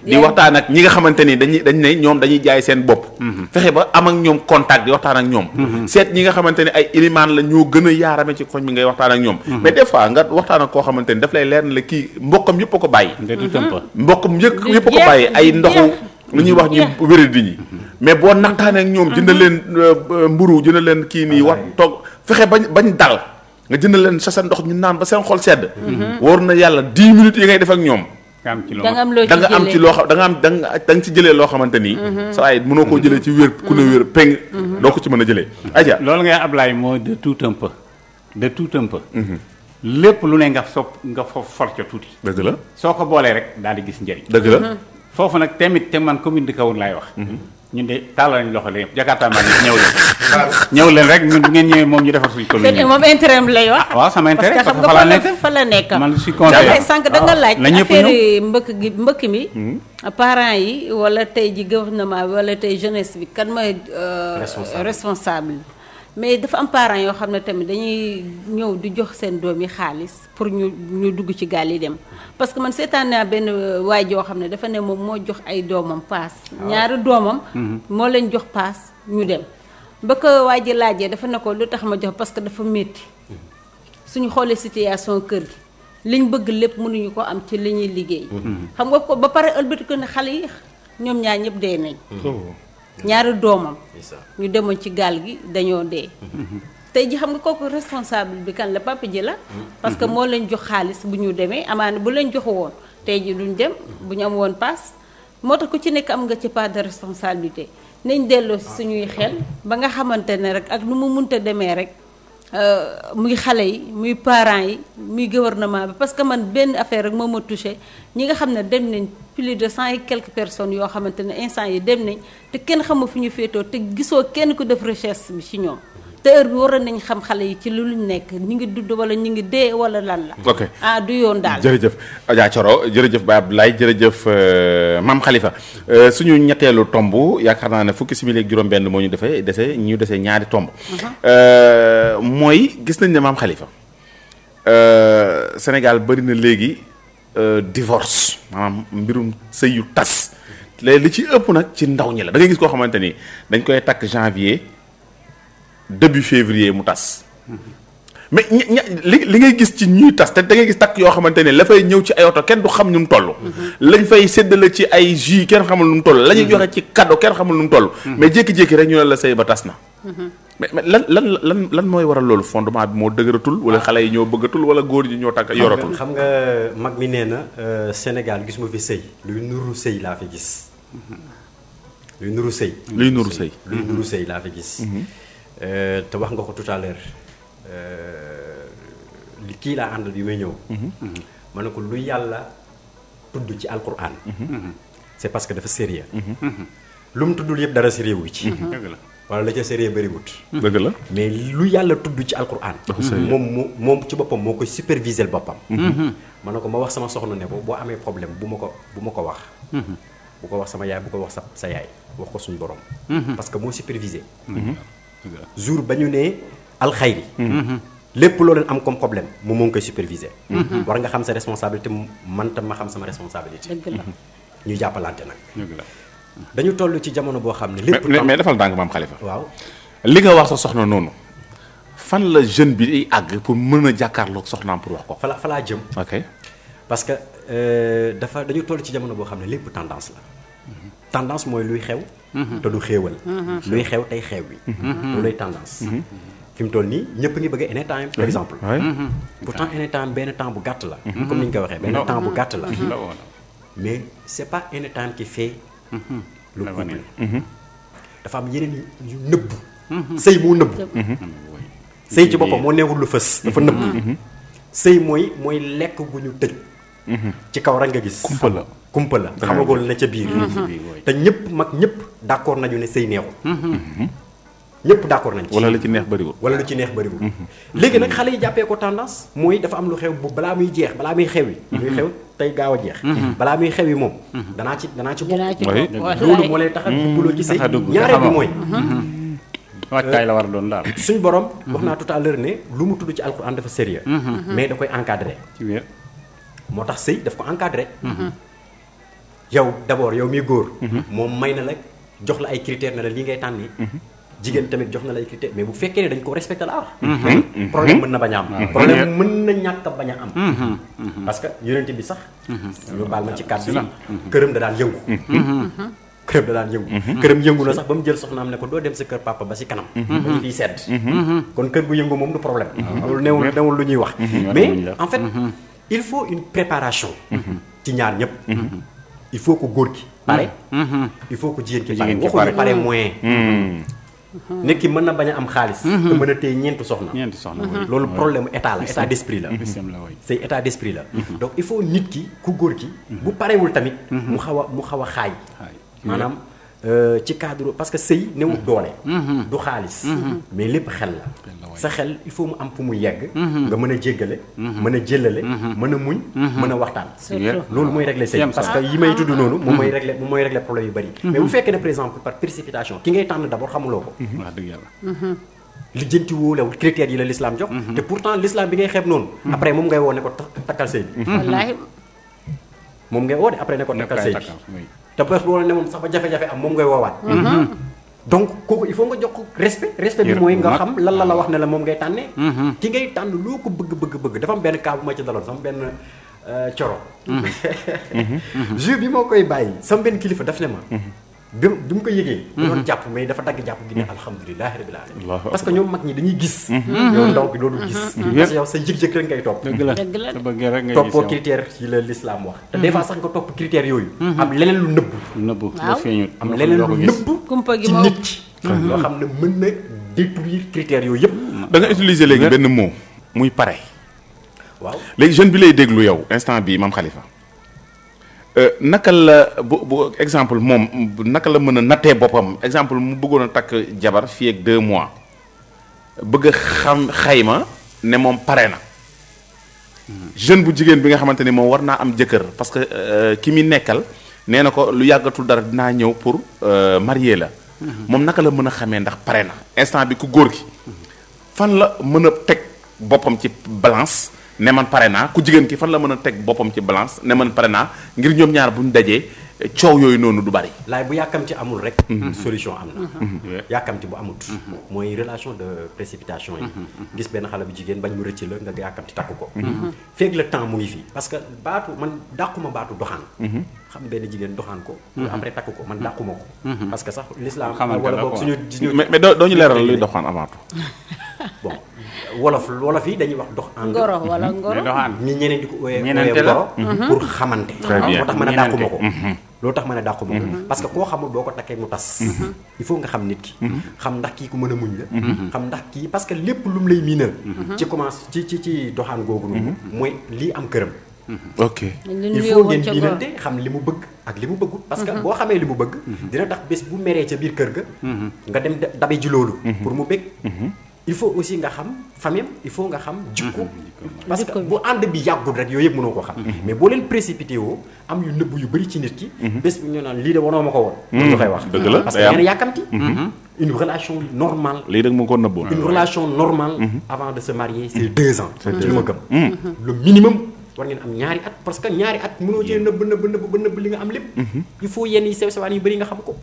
di waxtaan ak ñi nga xamante ni dañ ne ñoom dañuy jaay seen bopp fexe ba am ak ñoom contact di waxtaan ak ñoom seet ñi nga xamante ni ay ilimaan la ñoo gën a yaarame ci koñ bi ngay waxtaan ak ñoom mais des fois nga waxtaan ak koo xamante ni daf lay leer na la kii mbokkam yëpp a ko bàyyi mbokkam yëpp a ko bàyyi ay ndoxu lu ñuy wax ñu wéradi ñi mais boo naxtaanee ak ñoom jënd leen mburu jënd leen kii nii wax toog fexe bañ dal nga jënd leen sa ndox ñu naan ba seen xol sedd wóor na yàlla 10 minutes yi ngay def ak ñoom da nga am ci loo xam da nga ci jëlee loo xamante ni sa waaye mënoo koo jëlee ci wér ku ne wér peng doo ko ci mën a jëlee aja loolu ngay Ablaye mooy de tout un peu lépp lu ne nga for ca tuuti dëgg la soo ko boolee rek daal di gis njëriñ dëgg la foofu nag tamit te man commune de Kahone laay wax ñun de tàllal nañ loxo leen Jakarta maa ñëw leen rek ñun bu ngeen ñëwee moom ñu defar suñu commune moom intérêt am lay wax waaw sama intérêt parce que fa la nekk man suis conseiller sànq da nga laaj affaire mbëkk mi parents yi wala tey ji gouvernement bi wala tey jeunesse bi kan mooy responsable mais dafa am parents yoo xam ne tamit dañuy ñëw di jox seen doom yi xaalis pour ñu dugg ci gaal yi dem parce que man seetaan naa benn waay joo xam ne dafa ne moom moo jox ay doomam paas ñaari doomam moo leen jox paas ñu dem ba ko waa ji laajee dafa ne ko lu tax ma jox parce que dafa métti suñu xoolee situation kër gi liñ bëgg lépp mënuñu ko am ci li ñuy liggéey xam nga ko ba pare ëlbati ko ne xale yi ñoom ñaar ñëpp dee nañ ñaari doomam ñu demoon ci gaal gi dañoo dee tey ji xam nga kooku responsable bi kan la papa ji la parce que moo leen jox xaalis bu ñu demee amaana bu leen joxu woon tey ji duñ dem bu ñu am woon paas moo tax ku ci nekk am nga ci part de responsabilité nañ delloo suñuy xel ba nga xamante ne rek ak nu mu munta demee rek muy xale yi muy parents yi muy gouvernement bi parce que man benn affaire rek moo ma touché ñi nga xam ne dem nañ plus de 100 et quelques personnes yoo xamante ne instant yi dem nañ te kenn xamul fu ñu féetoo te gisoo kenn ku def recherche bi ci ñoom te heure bi waroon nañ xam xale yi ci lu luñ nekk ñi ngi dudd wala ñi ngi dee wala lan la. ok du yoon daal. jërëjëf Adja Thioro jërëjëf Baye Abdoulaye jërëjëf Mame Khalifa suñu ñetteelu tomb yaakaar naa ne fukki simili ak juróom-benn moo ñu dese ñaari tomb. mooy gis nañ ne Mame Khalifa Sénégal bari na léegi divorce maanaam mbirum sëy yu tas léegi li ci ëpp nag ci ndaw ñi la da ngay gis koo xamante ni dañ koy takk janvier. début février mu tas mais li ngay gis ci ñuy tas te da ngay gis takk yoo xamante ne la fay ñëw ci ay oto kenn du xam nu mu toll. lañ fay séddale ci ay jus kenn xamul nu mu toll. la ñuy joxe ci cadeau kenn xamul nu mu toll. mais jékki-jékki rek ñu ne la sëy ba tas na. mais lan mooy waral loolu fondement bi moo dëgëratul wala xale yi ñoo bëggatul wala góor ñi ñoo takk yoratul. xam nga mag mi nee na Sénégal gis ma fi sëy luy nuru sëy laa fi gis. luy nuru sëy. luy nuru sëy. luy nuru sëy laa fi gis. te wax nga ko tout à l'heure li kii laa àndal bi may ñëw. ma ne ko lu yàlla tudd ci alquran. c'est parce que dafa sérieux. lu mu tuddul yëpp dara sérieux wu ci. dëgg la wala la ca sérieux bëriwut. dëgg la. mais lu yàlla tudd ci alquran. moom ci boppam moo koy superviser boppam. ma ne ko ma wax sama soxna ne ko boo amee problème bu ma ko wax. bu ko wax sama yaay bu ko wax sa yaay wax ko suñu borom. parce que moo superviser. jour ba ñu ne alxayri. lépp loo leen am comme problème moom moo ngi koy superviser. war nga xam sa responsabilité man tam ma xam sama responsabilité. dëgg la ñu jàppalante nag. dëgg la dañu toll ci jamono boo xam ne. lépp mais defal ndànk maam Khalifa. waaw. li nga wax sa soxna noonu fan la jeune bi ay àgg pour mën a jàkkaarloog soxnaam pour wax ko. fa laa jëm. ok parce que dañu toll ci jamono boo xam ne lépp tendance la. tendance mooy luy xew. te du xéewal. luy xew tey xew bi. loolu lay tendance. fi mu toll nii ñëpp ngi bëgg anytime par exemple. pourtant anytime benn temps bu gàtt la. comme ni ñu ko waxee benn temps bu gàtt la. mais c'est pas anytime qui fait. le couple. dafa am yeneen yu nëbbu. sëy moo nëbbu. sëy ci boppam moo neewul lu fës dafa nëbbu. sëy mooy lekk gu ñu tëj. ci kaw rek nga gis. kumpa la xamagoo la ca biir. te ñëpp d'accord nañu ne sëy neexul. ñëpp d'accord nañ ci. wala lu ci neex bëriwul. léegi nag xale yi jàppee ko tendance mooy dafa am lu xew bu balaa muy jeex balaa muy xew yi. muy xew tey gaaw a jeex. balaa muy xew yi moom. danaa ci bokk. loolu moo lay tax a dugguloo ci sëy ñaareel bi mooy. waajtaay la war a doon daal. suñ borom. wax naa tout à l'heure ne lu mu tudd ci alxuraan dafa sérieux. mais da koy encadrer. ci wér. moo tax sëy daf ko encadrer. yow d'abord yow miy góor. moom may na la jox la ay critères ne la lii ngay tànni. jigéen tamit jox na lay critère mais bu fekkee ne dañ ko respecté la problème mën na bañ a am. problème mën na ñàkk a bañ a am. parce que yonent bi sax. ñu baal ma ci kàddu yi këram da daan yëngu. këram yëngu na sax ba mu jël soxnaam ne ko doo dem sa kër papa ba si kanam. ba ñu fiy sedd. kon kër gu yëngu moom du problème. loolu newul lu ñuy wax. mais en fait il faut une préparation. ci ñaar ñëpp. il faut que góor ki pare. il faut que jigéen ki pare waxuñu pare moyen. nit ki mën na bañ a am xaalis. te mën a téye ñeenti soxna. loolu problème état la état d'esprit la. c'est état d'esprit la. donc il faut nit ki ku góor ki. bu parewul tamit. mu xaw a xaay. maanaam ci cadre parce que sëy newul doole. du xaalis. mais lépp xel la. sa xel il faut mu am fu mu yegg. nga mën a jéggale. mën a jëllale. mën a muñ. mën a waxtaan. loolu mooy régler sëy parce que yi may tudd noonu. moom mooy régler problème yu bari. mais bu fekkee ne par exemple par précipitation ki ngay tànn d'abord xamuloo ko. wax dëgg yàlla. lijjanti woo la critères yi la l'islam jox. te pourtant l'islam bi ngay xeeb noonu. après moom ngay woo ne ko takkal sëy bi. wallaahi. moom ngay woo de après ne ko takkal sëy bi. te bés boo ne moom sax ba jafe-jafe am moom ngay woowaat. donc kooku il faut nga jox ko respect bi mooy nga xam lan la wax ne la moom ngay tànnee. ki ngay tànn loo ko bëgg dafa am benn cas bu ma ci daloon sama benn coro. jour bi moo koy bàyyi sama benn kilifa daf ne ma. bi mu ko yëgee. da doon jàpp mais dafa dagg jàpp gi ne alhamdulilahi rabbil alamin parce que ñoom mag ñi dañuy gis. yow ndaw bi loolu gis. parce que yow sa yëg-yëg rek ngay topp. dëgg la toppoo critères yi la l'islam wax. te des fois sax nga topp critères yooyu. am leneen lu nëbb. waaw am leneen lu nëbb. kumpa gi ci moo nit ki. loo xam ne mën na détruire critères yooyu yëpp. da nga utiliser léegi benn mot muy pare. waaw léegi jeune bi lay déglu yow instant bii Mame Khalifa. naka la bu exemple moom naka la mën a nattee boppam exemple mu bëggoon a takk jabar fii ak 2 mois bëgg a xam xayma ne moom pare na jeune bu jigéen bi nga xamante ni moom war naa am jëkkër parce que ki muy nekkal nee na ko lu yàggatul dara dinaa ñëw pour marier la moom naka la mën a xamee ndax pare na instant bi ku góor gi fan la mën a teg boppam ci balance ne man pare naa ku jigéen ki fan la mën a teg boppam ci balance ne man pare naa ngir ñoom ñaar bu ñu dajee coow yooyu noonu du bari. laay bu yàkkamti amul rek. solution am na. yàkkamti bu amut. mooy relation de précipitation yi. gis benn xale bu jigéen bañ mu rëcc la nga yàkkamti takk ko. feeg le temps mu ngi fii parce que baatu man dàquma baatu doxaan. xam benn jigéen doxaan ko. après takk ko man dàquma ko. parce que sax l'islam wala boog suñu. mais doo ñu leeral luy doxaan avant tout. bon wolof yi dañuy wax dox ànd. ngoro wala ngoro. ñi ñeneen di ko ooyee ngoro. pour xamante. très bien moo tax mën a dàquma ko. loolu tax ma ne dàquma ko parce que koo xamul boo ko takkee mu tas. il faut nga xam nit ki. xam ndax kii ku mën a muñ la. xam ndax kii parce que lépp lu mu lay miinal. ci commence ci doxaan googu noonu. mooy lii am këram. ok il faut ngeen miinante xam li mu bëgg ak li mu bëggut. parce que boo xamee li mu bëgg. dina tax bés bu meree ca biir kër ga. nga dem dabe ji loolu. pour mu bëgg. il faut aussi nga xam famille il faut nga xam jikko parce que bu ànd bi yàggul rek yooyu yëpp mënoo ko xam mais boo leen précipité woo am yu nëbb yu bëri ci nit ki bés bu ñu naan lii de wanoo ma ko woon ñu koy wax dëgg la parce que yéen a yàkkamti une relation normale lii rek mu ko nëbboon une relation normale avant de se marier c'est 2 ans ci li ma gëm le minimum war ngeen am ñaari at parce que ñaari at mënoo cee nëbb li nga am lépp il faut yenn yi sew sewaan yu bëri nga xam ko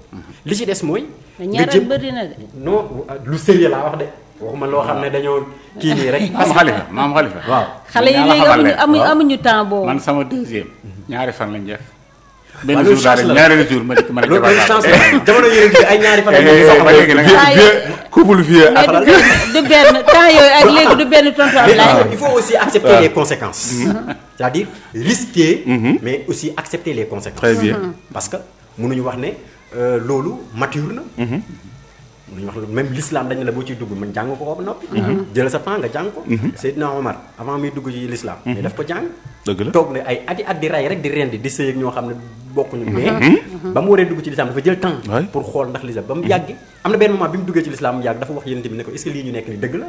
li ci des mooy ñaari at bëri na de non lu sérieux laa wax de waxuma loo xam ne dañoo kii nii rek. maam Khalifa waaw xale yi léegi amuñu temps boobu. man sama deuxième ñaari fan lañ def. benn jour daal ñaari jour ma dikk ma loolu chance la jamono yéen bi ay ñaari fan couple vieux du benn temps yooyu ak léegi du benn tontu Ablaye. il faut aussi accepter les conséquences. c'est-à-dire risquer. mais aussi accepter les conséquences. très bien parce que mënuñu wax ne loolu mature na. mënuñu wax même l'islam dañ la boo ciy dugg man jàng ko ba noppi. jël sa temps nga jàng ko. Seydina Omar avant muy dugg ci l'islam. mais daf ko jàng. dëgg la toog ne ay at di rey rek di rendi di sëy ak ñoo xam ne bokkuñu. mais ba mu waree dugg ci l'islam dafa jël temps. pour xool ndax l'islam ba mu yàgg. am na benn moment bi mu duggee ci l'islam mu yàgg dafa wax yéen tamit ne ko est-ce que lii ñu nekk ni dëgg la.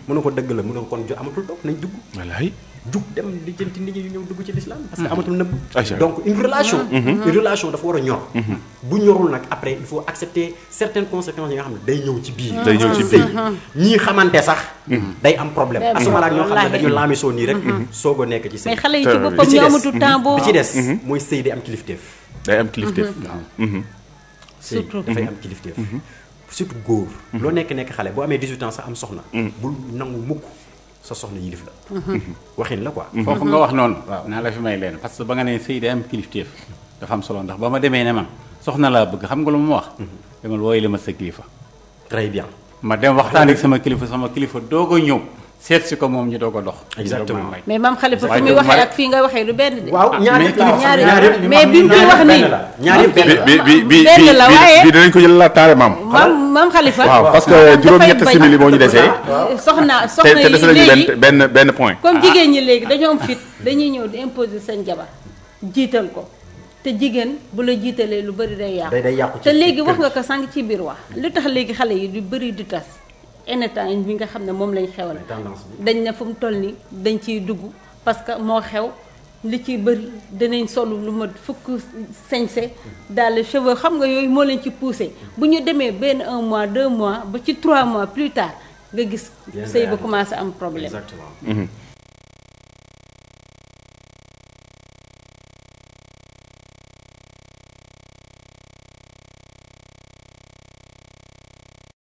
mu ne ko dëgg la mu ne ko kon amatul toog nañ dugg. wallaay. jug dem di jënti nit ñi ñëw dugg ci l'islam parce que amatul nëbb. donc une relation. une relation dafa war a ñor. bu ñorul nag après il faut accepter certaines conséquences yi nga xam ne day ñëw ci biir. day ñëw ci biir ñii xamante sax. day am problème asuma la ñoo xam ne dañu laamisoo nii rek. soog a nekk ci sëy. mais xale yi ci boppam ñu amatul temps boobu. bi ci des mooy sëy day am kilifteef. day am kilifteef. surtout dafay am kilifteef. surtout góor. loo nekk xale boo amee 18 ans sax am soxna. bul nangu mukk sa soxna yilif la. waxin la quoi. foofu nga wax noonu. waaw naa la fi may leen parce que ba nga ne sëy day am kilifteef dafa am solo ndax ba ma demee ne man soxna laa bëgg xam nga lu ma wax. demal wooyi la ma sa kilifa. très bien. ma dem waxtaan ak sama kilifa doog a ñëw seet si ko moom ñu doog a dox. exactement mais maam Khalifa fi muy waxee ak fii nga waxee du benn de. waaw ñaari mais bi mu koy wax nii. ñaari benn la waaye bi dinañ ko jël la taale maam. maam Khalifa. waaw parce que juróom-ñetti simili moo ñu desee. soxna te des yi léegi nañu benn point. comme jigéen ñi léegi dañoo am fit dañuy ñëw di imposer seen jabar jiital ko te jigéen bu la jiitalee lu bëri day yàqu. day yàqu te léegi wax nga ko sànq ci biir wax lu tax léegi xale yi du bëri di tas. état bi nga xam ne moom lañ xewal dañ ne fu mu toll nii dañ ciy dugg parce que moo xew li ciy bëri dinañ solu lu ma fukk sañse daal les cheveux xam nga yooyu moo leen ci poussé bu ñu demee benn 1 mois 2 mois ba ci 3 mois plus tard nga gis sëy ba commencé am problème. exactement.